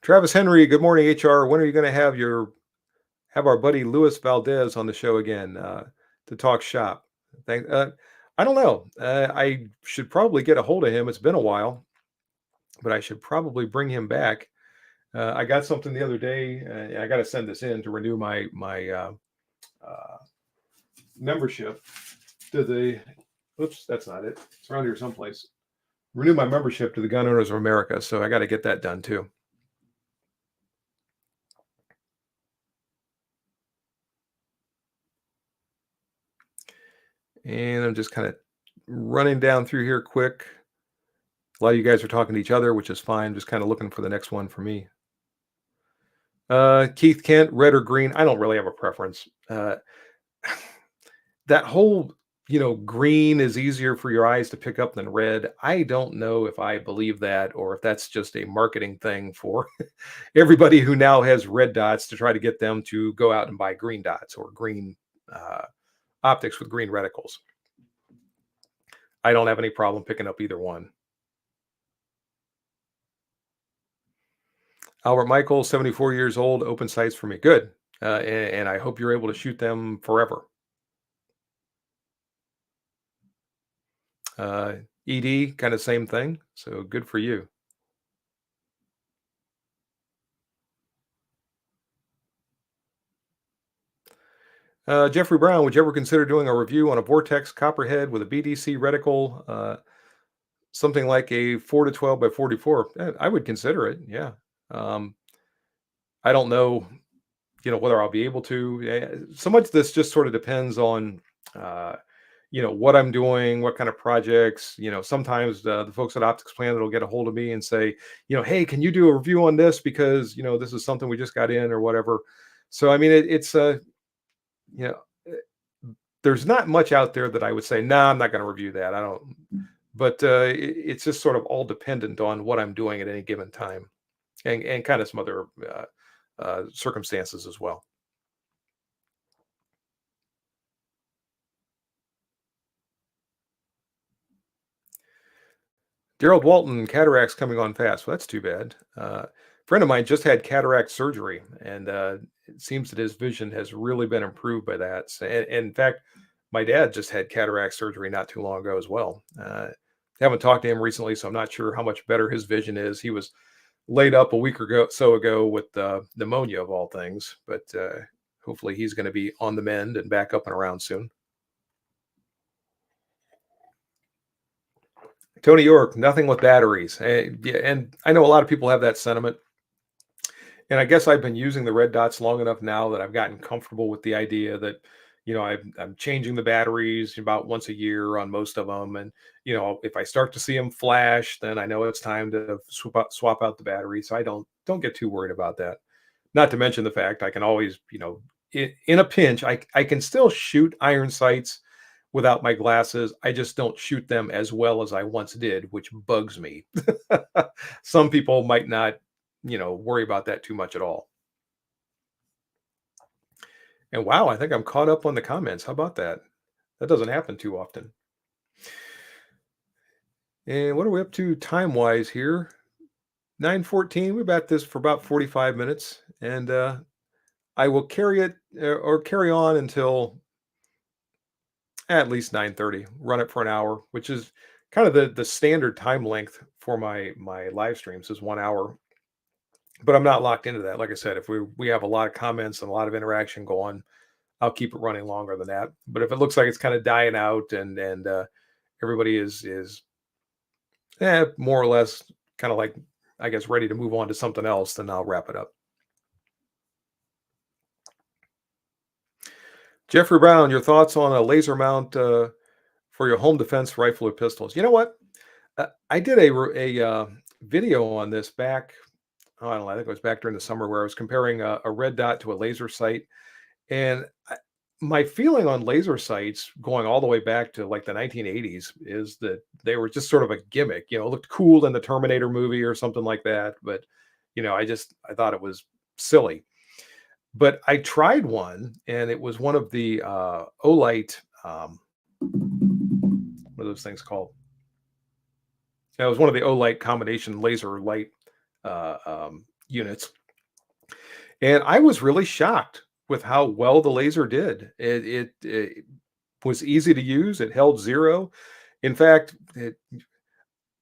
Travis Henry, good morning, HR. When are you going to have our buddy Luis Valdez on the show again to talk shop? I don't know. I should probably get a hold of him. It's been a while, but I should probably bring him back. I got something the other day. I got to send this in to renew my uh, membership to the. Oops, that's not it. It's around here someplace. Renew my membership to the Gun Owners of America, so I got to get that done too. And I'm just kind of running down through here quick. A lot of you guys are talking to each other, which is fine. Just kind of looking for the next one for me. Keith Kent, red or green? I don't really have a preference. That whole, green is easier for your eyes to pick up than red. I don't know if I believe that or if that's just a marketing thing for everybody who now has red dots to try to get them to go out and buy green dots or green uh, optics with green reticles. I don't have any problem picking up either one. Albert Michael, 74 years old, open sights for me. Good. And I hope you're able to shoot them forever. ED, kind of same thing. So good for you. Jeffrey Brown, would you ever consider doing a review on a Vortex Copperhead with a BDC reticle? something like a 4 to 12 by 44, I would consider it. Yeah. Um, I don't know, whether I'll be able to. So much of this just sort of depends on, uh, what I'm doing, what kind of projects. Sometimes the folks at Optics Planet will get a hold of me and say, hey, can you do a review on this because this is something we just got in or whatever. So I mean, it's you know, uh, there's not much out there that I would say, nah, I'm not going to review that. I don't. But it's just sort of all dependent on what I'm doing at any given time, and kind of some other circumstances as well. Gerald Walton, cataracts coming on fast. Well, that's too bad. Friend of mine just had cataract surgery, and it seems that his vision has really been improved by that. And in fact, my dad just had cataract surgery not too long ago as well. Haven't talked to him recently, so I'm not sure how much better his vision is. He was laid up a week ago with pneumonia of all things, but hopefully he's going to be on the mend and back up and around soon. Tony York, nothing with batteries. Yeah, and I know a lot of people have that sentiment. And I guess I've been using the red dots long enough now that I've gotten comfortable with the idea that, I'm changing the batteries about once a year on most of them. And, if I start to see them flash, then I know it's time to swap out the battery. So I don't get too worried about that. Not to mention the fact I can always, in a pinch, I can still shoot iron sights without my glasses. I just don't shoot them as well as I once did, which bugs me. Some people might not, worry about that too much at all. And wow, I think I'm caught up on the comments. How about that? That doesn't happen too often. And what are we up to time wise here? 9:14. We've got this for about 45 minutes, and I will carry it or carry on until at least 9:30. Run it for an hour, which is kind of the standard time length for my live streams is 1 hour. But I'm not locked into that. Like I said, if we have a lot of comments and a lot of interaction going, I'll keep it running longer than that. But if it looks like it's kind of dying out and everybody is more or less kind of like, I guess, ready to move on to something else, then I'll wrap it up. Jeffrey Brown, your thoughts on a laser mount for your home defense rifle or pistols? You know what? I did a video on this back. Oh, I don't know. I think it was back during the summer where I was comparing a red dot to a laser sight. And my feeling on laser sights going all the way back to like the 1980s is that they were just sort of a gimmick. It looked cool in the Terminator movie or something like that. But, I thought it was silly. But I tried one and it was one of the Olight, what are those things called? It was one of the Olight combination laser light units. And I was really shocked with how well the laser did. It was easy to use. It held zero. In fact, I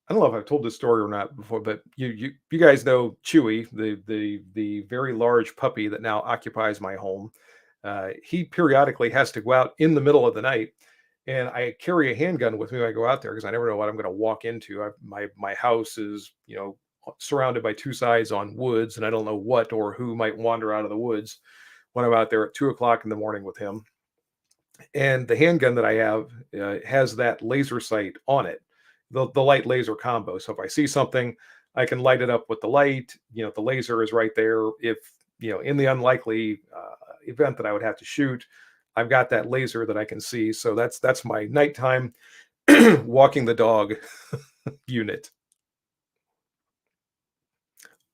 don't know if I've told this story or not before, but you guys know Chewy, the very large puppy that now occupies my home. He periodically has to go out in the middle of the night, and I carry a handgun with me when I go out there because I never know what I'm going to walk into. My house is surrounded by two sides on woods, and I don't know what or who might wander out of the woods when I'm out there at 2 o'clock in the morning with him. And the handgun that I have has that laser sight on it, the light laser combo. So if I see something, I can light it up with the light. The laser is right there. If in the unlikely event that I would have to shoot, I've got that laser that I can see. So that's my nighttime walking the dog unit.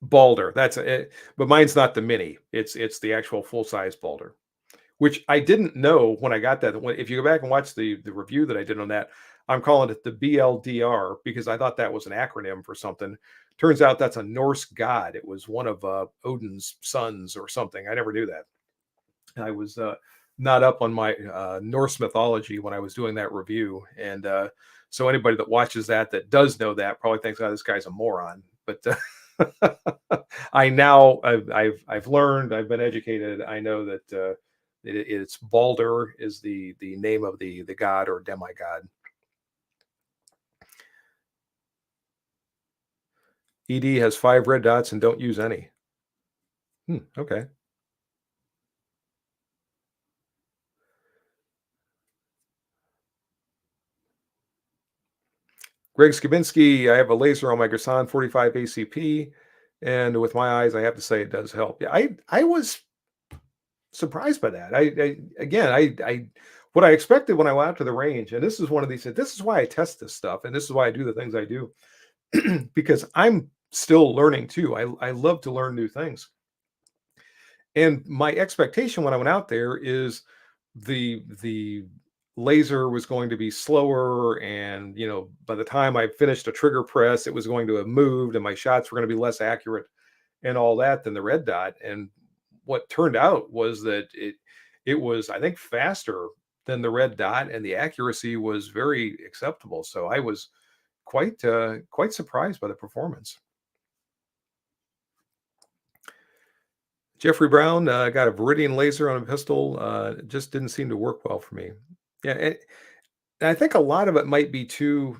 Balder. That's it. But mine's not the mini. It's the actual full size Balder, which I didn't know when I got that. If you go back and watch the review that I did on that, I'm calling it the BLDR because I thought that was an acronym for something. Turns out that's a Norse god. It was one of Odin's sons or something. I never knew that. I was not up on my Norse mythology when I was doing that review, and so anybody that watches that does know that probably thinks, "Oh, this guy's a moron." But I now I've learned, I've been educated. I know that it's Balder is the name of the god or demigod. ED has 5 red dots and don't use any. Okay. Greg Skibinski, I have a laser on my Gersan 45 ACP, and with my eyes, I have to say it does help. Yeah, I was surprised by that. I again, I what I expected when I went out to the range, and this is one of these. This is why I test this stuff, and this is why I do the things I do, because I'm still learning too. I love to learn new things, and my expectation when I went out there is the laser was going to be slower, and by the time I finished a trigger press, it was going to have moved, and my shots were going to be less accurate and all that than the red dot. And what turned out was that it was, I think, faster than the red dot, and the accuracy was very acceptable. So I was quite surprised by the performance. Jeffrey Brown got a Viridian laser on a pistol. Just didn't seem to work well for me. Yeah, and I think a lot of it might be too,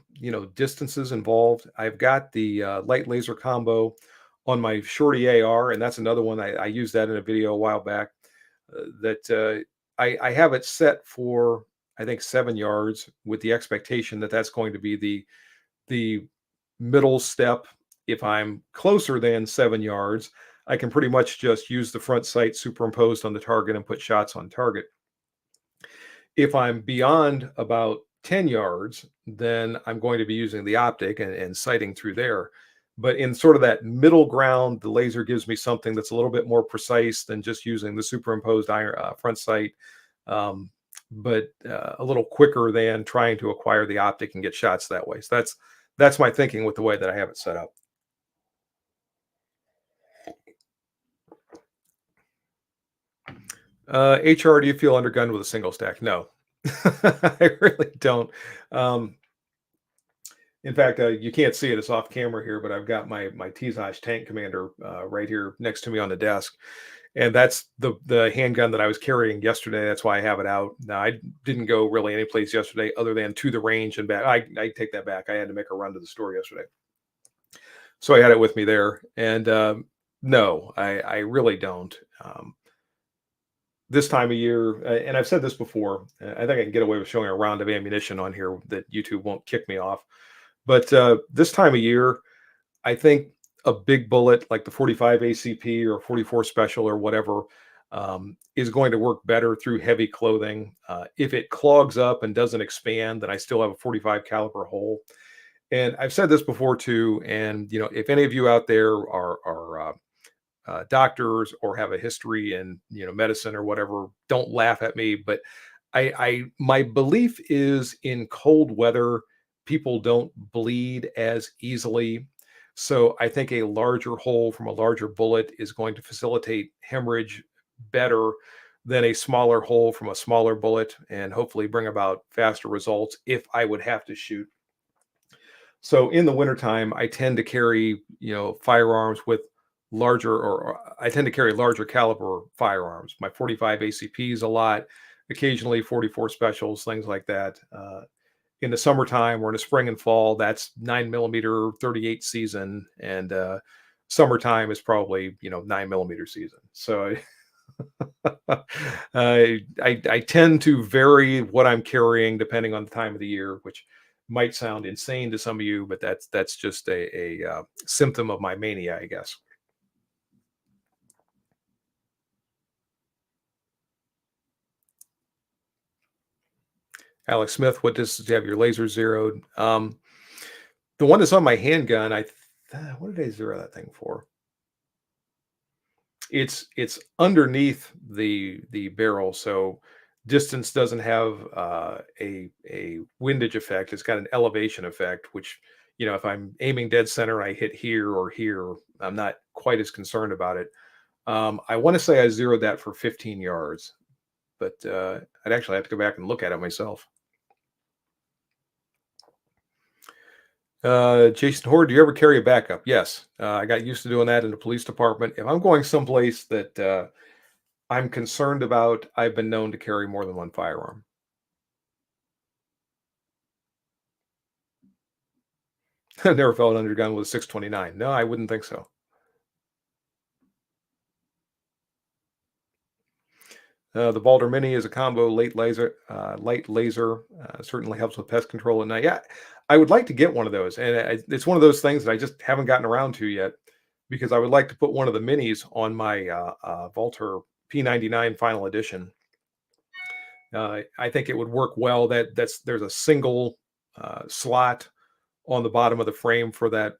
distances involved. I've got the light laser combo on my Shorty AR, and that's another one I used that in a video a while back. That I have it set for, I think, 7 yards, with the expectation that that's going to be the middle step. If I'm closer than 7 yards, I can pretty much just use the front sight superimposed on the target and put shots on target. If I'm beyond about 10 yards, then I'm going to be using the optic and sighting through there. But in sort of that middle ground, the laser gives me something that's a little bit more precise than just using the superimposed iron, front sight, um, but a little quicker than trying to acquire the optic and get shots that way. So that's my thinking with the way that I have it set up. HR, do you feel undergunned with a single stack? No, I really don't. Um, In fact, you can't see it; it's off camera here. But I've got my Tizaj Tank Commander right here next to me on the desk, and that's the handgun that I was carrying yesterday. That's why I have it out. Now, I didn't go really any place yesterday other than to the range and back. I take that back. I had to make a run to the store yesterday, so I had it with me there. And no, I really don't. This time of year, and I've said this before, I think I can get away with showing a round of ammunition on here that YouTube won't kick me off. But this time of year, I think a big bullet like the 45 ACP or 44 Special or whatever is going to work better through heavy clothing. If it clogs up and doesn't expand, then I still have a 45 caliber hole. And I've said this before too. And if any of you out there are doctors or have a history in medicine or whatever, don't laugh at me. But my belief is in cold weather, people don't bleed as easily. So I think a larger hole from a larger bullet is going to facilitate hemorrhage better than a smaller hole from a smaller bullet, and hopefully bring about faster results if I would have to shoot. So in the wintertime, I tend to carry, firearms with larger, or I tend to carry larger caliber firearms. My 45 ACPs a lot, occasionally 44 specials, things like that. In the summertime or in the spring and fall, that's 9 millimeter 38 season, and summertime is probably 9 millimeter season. So I tend to vary what I'm carrying depending on the time of the year, which might sound insane to some of you, but that's just a symptom of my mania, I guess. Alex Smith, what distance do you have your laser zeroed? The one that's on my handgun, what did I zero that thing for? It's underneath the barrel, so distance doesn't have a windage effect. It's got an elevation effect, which if I'm aiming dead center and I hit here or here, I'm not quite as concerned about it. I want to say I zeroed that for 15 yards, but I'd actually have to go back and look at it myself. Jason Horde, do you ever carry a backup? Yes. I got used to doing that in the police department. If I'm going someplace that I'm concerned about, I've been known to carry more than one firearm. I never felt undergun with a 629. No, I wouldn't think so. The Balder Mini is a combo light laser, certainly helps with pest control at night. Yeah, I would like to get one of those, and it's one of those things that I just haven't gotten around to yet because I would like to put one of the minis on my Valter P99 Final Edition. I think it would work well. There's a single slot on the bottom of the frame for that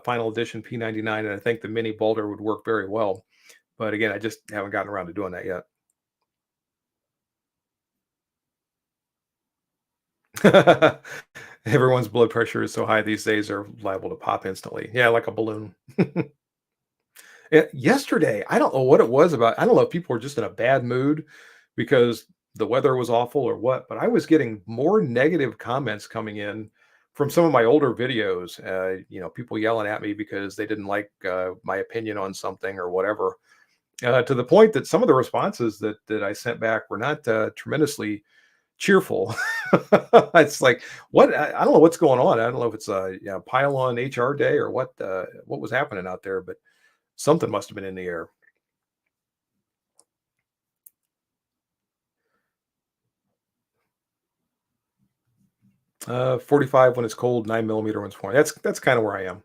Final Edition P99, and I think the Mini Balder would work very well. But again, I just haven't gotten around to doing that yet. Everyone's blood pressure is so high these days, they're liable to pop instantly. Yeah, like a balloon. Yesterday, I don't know what it was about. I don't know if people were just in a bad mood because the weather was awful or what, but I was getting more negative comments coming in from some of my older videos. People yelling at me because they didn't like my opinion on something or whatever. To the point that some of the responses that I sent back were not tremendously cheerful. It's like, what? I don't know what's going on. I don't know if it's a pile on HR day or what was happening out there, but something must have been in the air. 45 when it's cold, 9 millimeter when it's warm. That's kind of where I am.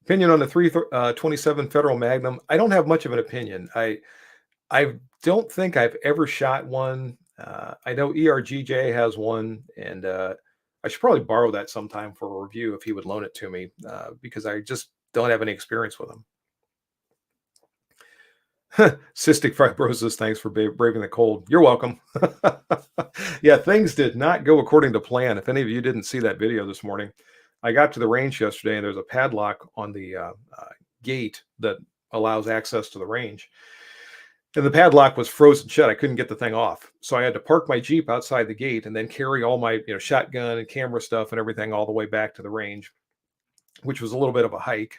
Opinion on the 327 Federal Magnum. I don't have much of an opinion. I don't think I've ever shot one. I know ERGJ has one, and I should probably borrow that sometime for a review if he would loan it to me, because I just don't have any experience with them. Cystic fibrosis. Thanks for braving the cold. You're welcome. Yeah, things did not go according to plan. If any of you didn't see that video this morning, I got to the range yesterday, and there's a padlock on the gate that allows access to the range. And the padlock was frozen shut. I couldn't get the thing off. So I had to park my Jeep outside the gate and then carry all my, shotgun and camera stuff and everything all the way back to the range, which was a little bit of a hike.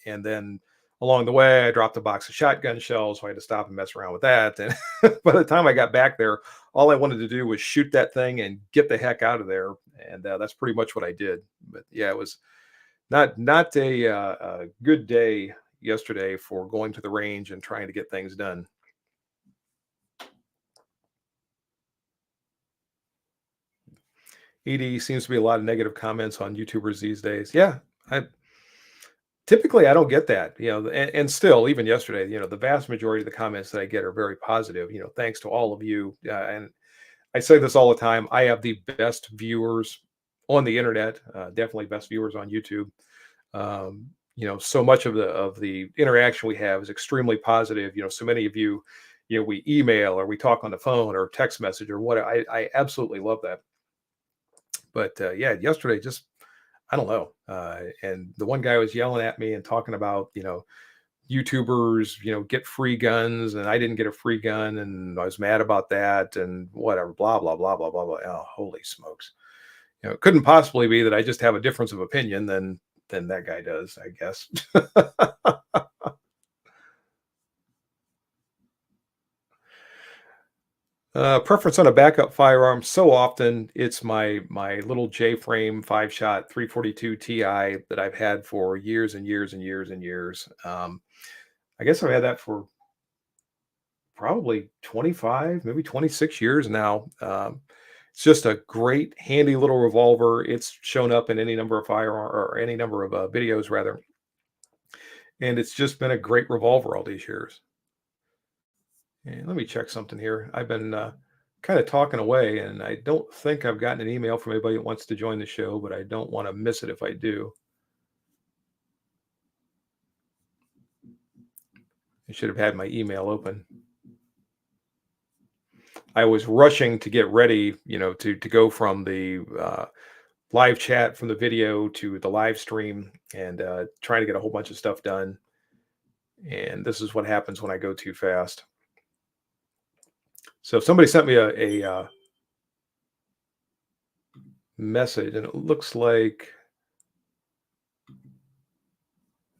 And then along the way, I dropped a box of shotgun shells. So I had to stop and mess around with that. And by the time I got back there, all I wanted to do was shoot that thing and get the heck out of there. And that's pretty much what I did. But yeah, it was not a good day yesterday for going to the range and trying to get things done. ED seems to be a lot of negative comments on YouTubers these days. Yeah, I typically I don't get that, and still even yesterday, the vast majority of the comments that I get are very positive. Thanks to all of you. And I say this all the time. I have the best viewers on the internet. Definitely best viewers on YouTube. So much of the interaction we have is extremely positive. So many of you, we email or we talk on the phone or text message or what. I absolutely love that. But yeah, yesterday just I don't know. And the one guy was yelling at me and talking about YouTubers get free guns, and I didn't get a free gun, and I was mad about that, and whatever, blah blah blah blah blah blah. Oh, holy smokes! It couldn't possibly be that I just have a difference of opinion than that guy does, I guess. Preference on a backup firearm. So often it's my little J frame 5-shot 342 Ti that I've had for years and years and years and years. I guess I've had that for probably 25, maybe 26 years now. It's just a great, handy little revolver. It's shown up in any number of firearm or any number of videos rather, and it's just been a great revolver all these years. And let me check something here. I've been kind of talking away, and I don't think I've gotten an email from anybody that wants to join the show, but I don't want to miss it if I do. I should have had my email open. I was rushing to get ready, to go from the live chat from the video to the live stream and trying to get a whole bunch of stuff done. And this is what happens when I go too fast. So somebody sent me a message, and it looks like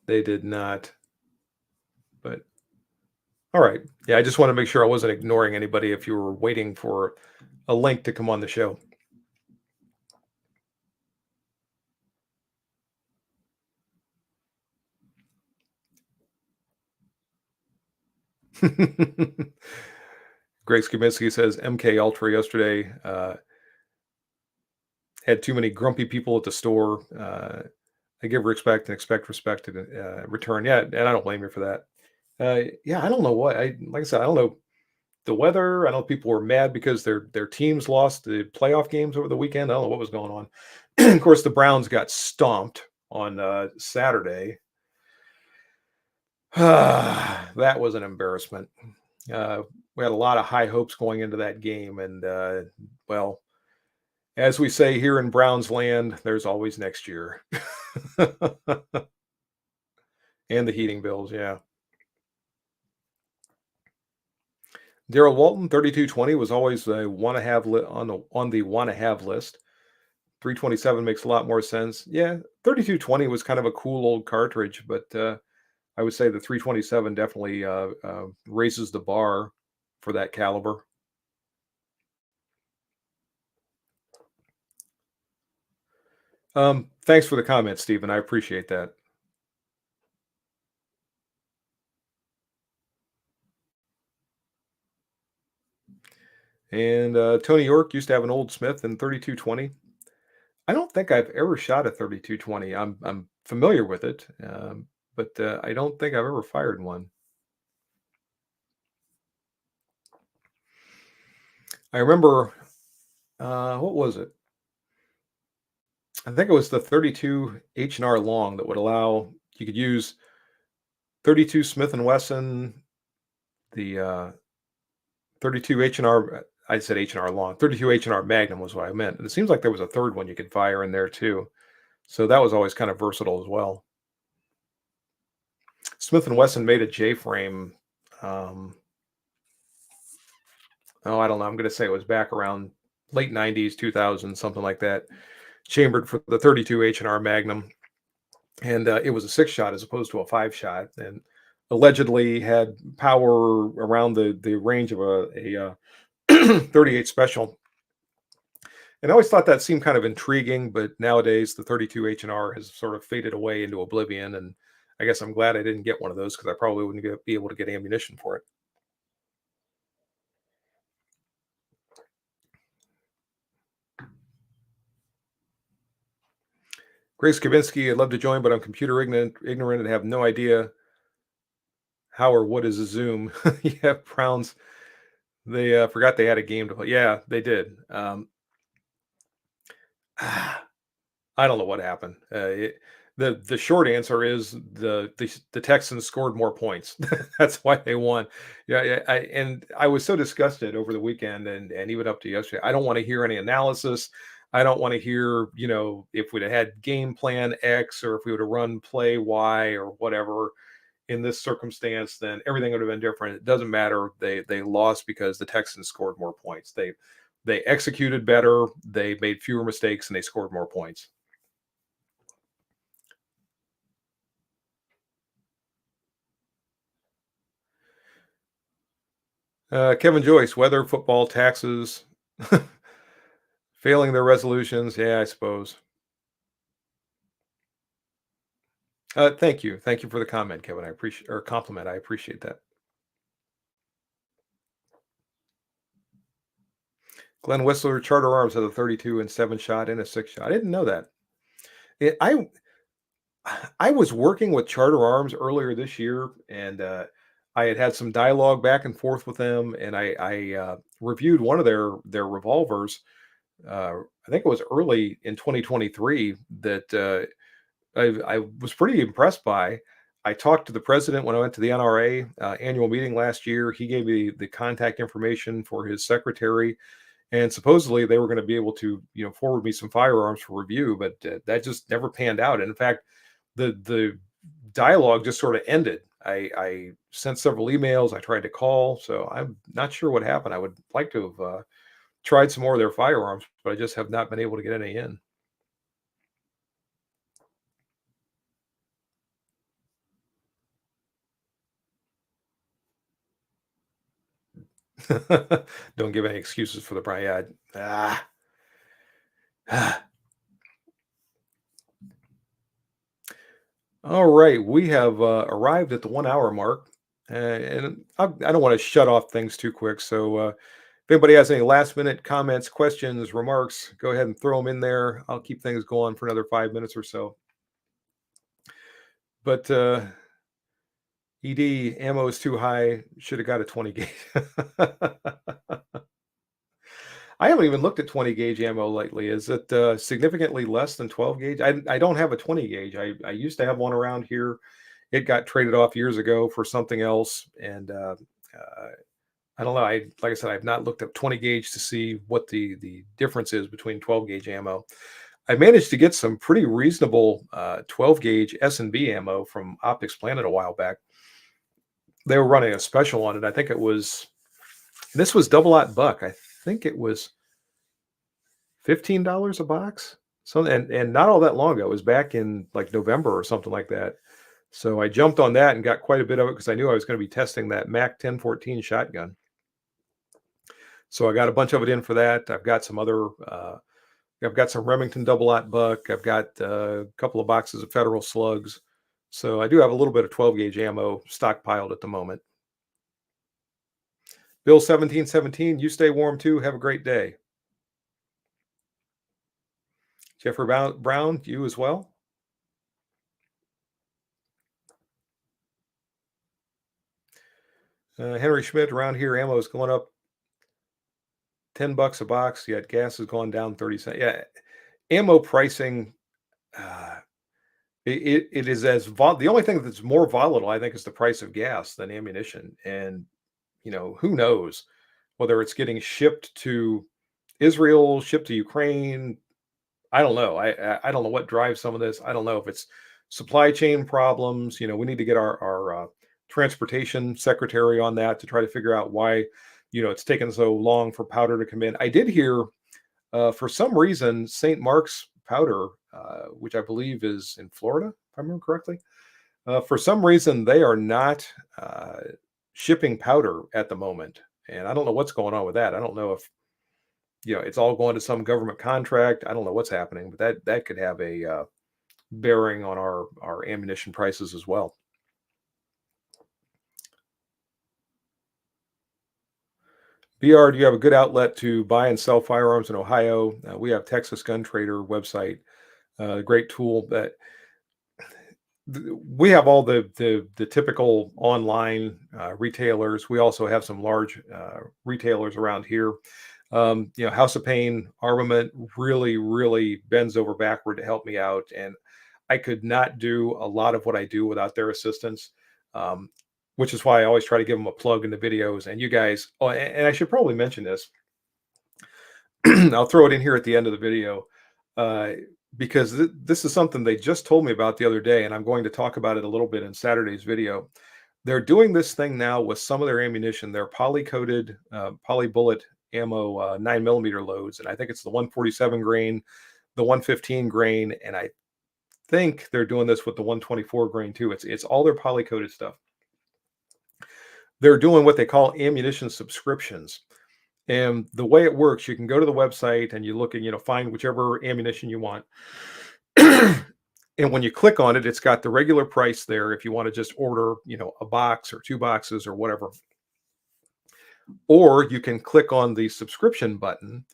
they did not. But all right. Yeah, I just want to make sure I wasn't ignoring anybody if you were waiting for a link to come on the show. Greg Skibinski says MK Ultra yesterday had too many grumpy people at the store. I give respect and expect respect to return. Yeah, and I don't blame you for that. Yeah, I don't know what I like I said. I don't know the weather. I know people were mad because their teams lost the playoff games over the weekend. I don't know what was going on. Of course, the Browns got stomped on Saturday. That was an embarrassment. Uh, we had a lot of high hopes going into that game, and well, as we say here in Browns land, there's always next year. And the heating bills, yeah. Daryl Walton, 3220 was always a want to have on the want to have list. 327 makes a lot more sense. Yeah, 3220 was kind of a cool old cartridge, but I would say the 327 definitely raises the bar for that caliber. Thanks for the comment, Stephen. I appreciate that. And Tony York used to have an old Smith in 3220. I don't think I've ever shot a 3220. I'm familiar with it, but I don't think I've ever fired one. I remember what was it? I think it was the 32 H&R long that would allow you could use 32 Smith and Wesson, the 32 H&R. I said H&R long. 32 H&R Magnum was what I meant, and it seems like there was a third one you could fire in there too. So that was always kind of versatile as well. Smith and Wesson made a J frame. Um, oh, I don't know. I'm going to say it was back around late 90s, 2000, something like that. Chambered for the 32 H&R Magnum, and it was a six shot as opposed to a five shot, and allegedly had power around the range of a 38 special. And I always thought that seemed kind of intriguing, but nowadays the 32 H&R has sort of faded away into oblivion, and I guess I'm glad I didn't get one of those because I probably wouldn't be able to get ammunition for it. Grace Kavinsky, I'd love to join, but I'm computer ignorant and have no idea how or what is a Zoom. Yeah, Browns. They forgot they had a game to play. Yeah, they did. I don't know what happened. The short answer is the Texans scored more points. That's why they won. Yeah, yeah. And I was so disgusted over the weekend and even up to yesterday. I don't want to hear any analysis. I don't want to hear, if we'd have had game plan X or if we would have run play Y or whatever in this circumstance, then everything would have been different. It doesn't matter. They lost because the Texans scored more points. They executed better. They made fewer mistakes and they scored more points. Kevin Joyce, weather, football, taxes, failing their resolutions. Yeah, I suppose. Thank you. Thank you for the comment, Kevin. I appreciate or compliment. I appreciate that. Glenn Whistler, Charter Arms has a 32 and 7 shot and a 6 shot. I didn't know that. It, I was working with Charter Arms earlier this year, and I had some dialogue back and forth with them, and I reviewed one of their revolvers. I think it was early in 2023 that I was pretty impressed by. I talked to the president when I went to the NRA annual meeting last year. He gave me the contact information for his secretary, and supposedly they were going to be able to, forward me some firearms for review, but that just never panned out. And in fact, the dialogue just sort of ended. I sent several emails. I tried to call, so I'm not sure what happened. I would like to have tried some more of their firearms, but I just have not been able to get any in. Don't give any excuses for the Bryad. All right, we have arrived at the 1 hour mark, And I don't want to shut off things too quick. So if anybody has any last minute comments, questions, remarks, go ahead and throw them in there. I'll keep things going for another 5 minutes or so. But ED ammo is too high. Should have got a 20 gauge. I haven't even looked at 20 gauge ammo lately. Is it significantly less than 12 gauge? I don't have a 20 gauge. I used to have one around here. It got traded off years ago for something else, and I don't know. Like I said, I've not looked up 20 gauge to see what the difference is between 12 gauge ammo. I managed to get some pretty reasonable 12 gauge S&B ammo from Optics Planet a while back. They were running a special on it. I think this was double-aught buck. I think it was $15 a box. So and not all that long ago. It was back in like November or something like that. So I jumped on that and got quite a bit of it because I knew I was going to be testing that Mac 1014 shotgun. So I got a bunch of it in for that. I've got some other I've got some Remington double-aught buck. I've got a couple of boxes of Federal slugs. So I do have a little bit of 12 gauge ammo stockpiled at the moment. Bill 1717, you stay warm too. Have a great day. Jeffrey Brown, you as well. Henry Schmidt, around here, ammo is going up $10 a box, yet gas has gone down 30 cents. Yeah, ammo pricing, it is the only thing that's more volatile, I think, is the price of gas than ammunition. And who knows whether it's getting shipped to Israel, shipped to Ukraine. I don't know. I don't know what drives some of this. I don't know if it's supply chain problems. We need to get our transportation secretary on that to try to figure out why it's taken so long for powder to come in. I did hear for some reason St. Mark's powder, which I believe is in Florida, if I remember correctly, for some reason they are not shipping powder at the moment, and I don't know what's going on with that. I don't know if it's all going to some government contract. I don't know what's happening, but that could have a bearing on our ammunition prices as well. BR, do you have a good outlet to buy and sell firearms in Ohio? We have Texas Gun Trader website, great tool. That we have all the typical online retailers. We also have some large retailers around here. House of Pain Armament really, really bends over backward to help me out, and I could not do a lot of what I do without their assistance. Which is why I always try to give them a plug in the videos. And you guys, and I should probably mention this. I'll throw it in here at the end of the video because this is something they just told me about the other day, and I'm going to talk about it a little bit in Saturday's video. They're doing this thing now with some of their ammunition. They're poly-coated, poly-bullet ammo 9mm loads, and I think it's the 147 grain, the 115 grain, and I think they're doing this with the 124 grain too. It's all their poly-coated stuff. They're doing what they call ammunition subscriptions. And the way it works, you can go to the website and you look and, find whichever ammunition you want. And when you click on it, it's got the regular price there if you want to just order, a box or 2 boxes or whatever. Or you can click on the subscription button.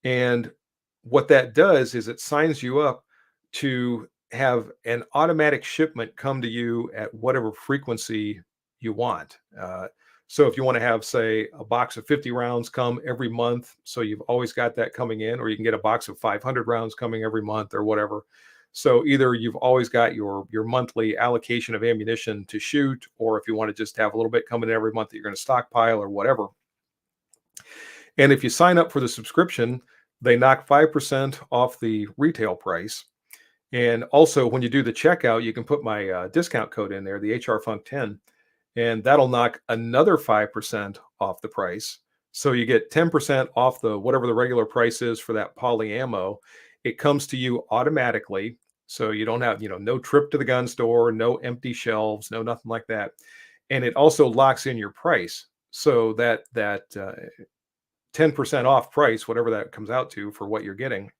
And what that does is it signs you up to have an automatic shipment come to you at whatever frequency you want. So if you want to have, say, a box of 50 rounds come every month, so you've always got that coming in, or you can get a box of 500 rounds coming every month or whatever. So either you've always got your monthly allocation of ammunition to shoot, or if you want to just have a little bit coming in every month that you're going to stockpile or whatever. And if you sign up for the subscription, they knock 5% off the retail price. And also when you do the checkout, you can put my discount code in there, the HR Funk 10. And that'll knock another 5% off the price. So you get 10% off the whatever the regular price is for that poly ammo. It comes to you automatically. So you don't have, no trip to the gun store, no empty shelves, no nothing like that. And it also locks in your price. So that 10% off price, whatever that comes out to for what you're getting,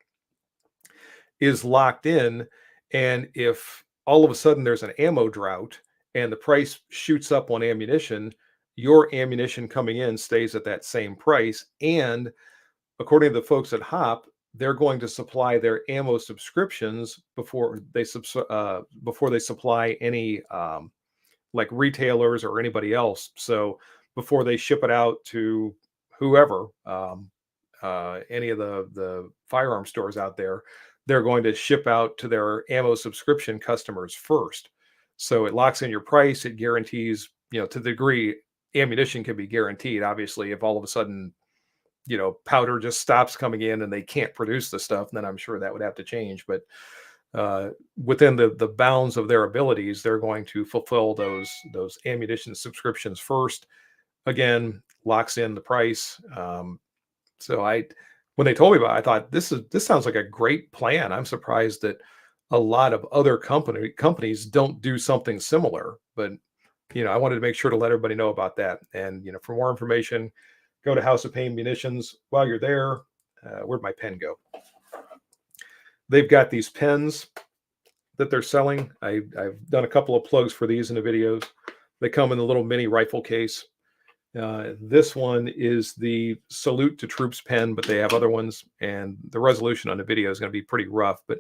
is locked in. And if all of a sudden there's an ammo drought, and the price shoots up on ammunition, your ammunition coming in stays at that same price. And according to the folks at Hop, they're going to supply their ammo subscriptions before they supply any like retailers or anybody else. So before they ship it out to whoever, any of the firearm stores out there, they're going to ship out to their ammo subscription customers first. So it locks in your price. It guarantees, to the degree ammunition can be guaranteed. Obviously, if all of a sudden, powder just stops coming in and they can't produce the stuff, then I'm sure that would have to change. But within the bounds of their abilities, they're going to fulfill those ammunition subscriptions first. Again, locks in the price. So when they told me about it, I thought this sounds like a great plan. I'm surprised that a lot of other companies don't do something similar. But I wanted to make sure to let everybody know about that. And for more information, go to House of Pain Munitions. While you're there, where'd my pen go? They've got these pens that they're selling. I've done a couple of plugs for these in the videos. They come in the little mini rifle case. This one is the Salute to Troops pen, but they have other ones, and the resolution on the video is going to be pretty rough, but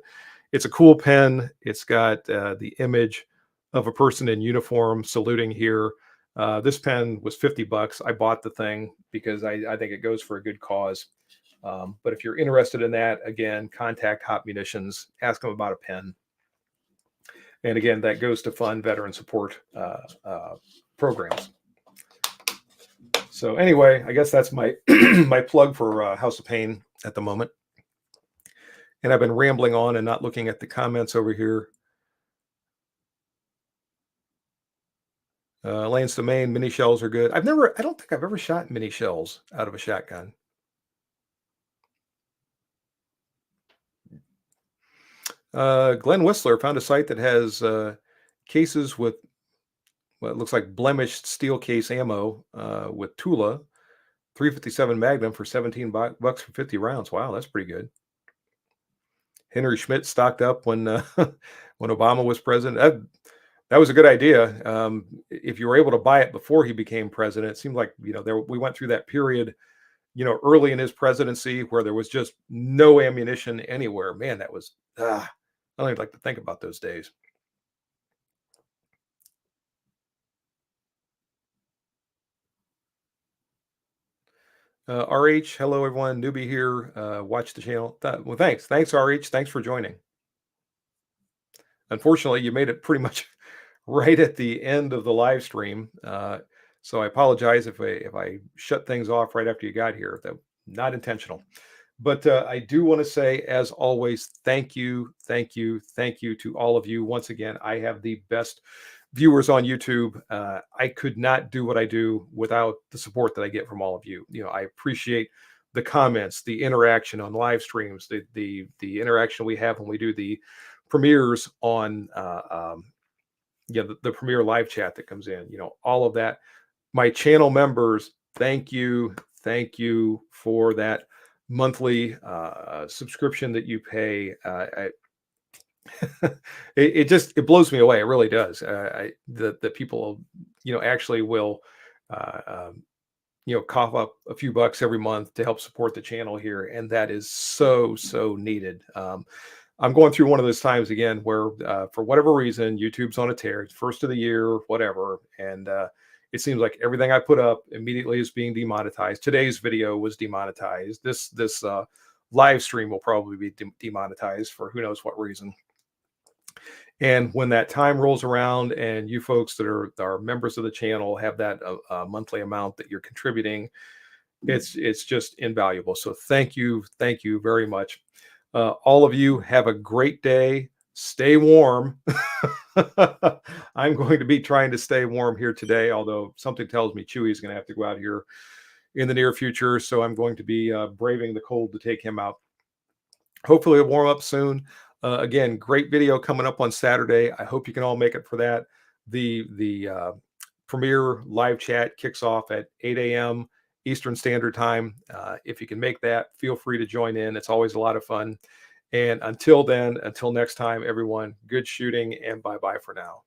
it's a cool pen. It's got the image of a person in uniform saluting here. This pen was $50. I bought the thing because I think it goes for a good cause. But if you're interested in that, again, contact Hop Munitions, ask them about a pen. And again, that goes to fund veteran support programs. So anyway, I guess that's my my plug for House of Pain at the moment. And I've been rambling on and not looking at the comments over here. Lane's Domain, mini shells are good. I don't think I've ever shot mini shells out of a shotgun. Glenn Whistler found a site that has cases with what looks like blemished steel case ammo with Tula, 357 Magnum for $17 for 50 rounds. Wow, that's pretty good. Henry Schmidt stocked up when when Obama was president. That was a good idea. If you were able to buy it before he became president, it seemed like we went through that period, early in his presidency where there was just no ammunition anywhere. Man, that was I don't even like to think about those days. RH, hello everyone, newbie here. Watch the channel. Well, thanks, RH. Thanks for joining. Unfortunately, you made it pretty much right at the end of the live stream, so I apologize if I shut things off right after you got here. That not intentional. But I do want to say, as always, thank you to all of you. Once again, I have the best viewers on YouTube. I could not do what I do without the support that I get from all of you. I appreciate the comments, the interaction on live streams, the interaction we have when we do the premieres on the premiere live chat that comes in. All of that. My channel members, thank you for that monthly subscription that you pay. It blows me away. It really does. The people, actually will, cough up a few bucks every month to help support the channel here, and that is so needed. I'm going through one of those times again where, for whatever reason, YouTube's on a tear. It's first of the year, whatever, and it seems like everything I put up immediately is being demonetized. Today's video was demonetized. This live stream will probably be demonetized for who knows what reason. And when that time rolls around and you folks that are members of the channel have that monthly amount that you're contributing, it's just invaluable. So thank you very much. All of you have a great day. Stay warm. I'm going to be trying to stay warm here today, although something tells me Chewy is going to have to go out here in the near future. So I'm going to be braving the cold to take him out. Hopefully it'll warm up soon. Again, great video coming up on Saturday. I hope you can all make it for that. The premiere live chat kicks off at 8 a.m. Eastern Standard Time. If you can make that, feel free to join in. It's always a lot of fun. And until then, until next time, everyone, good shooting and bye-bye for now.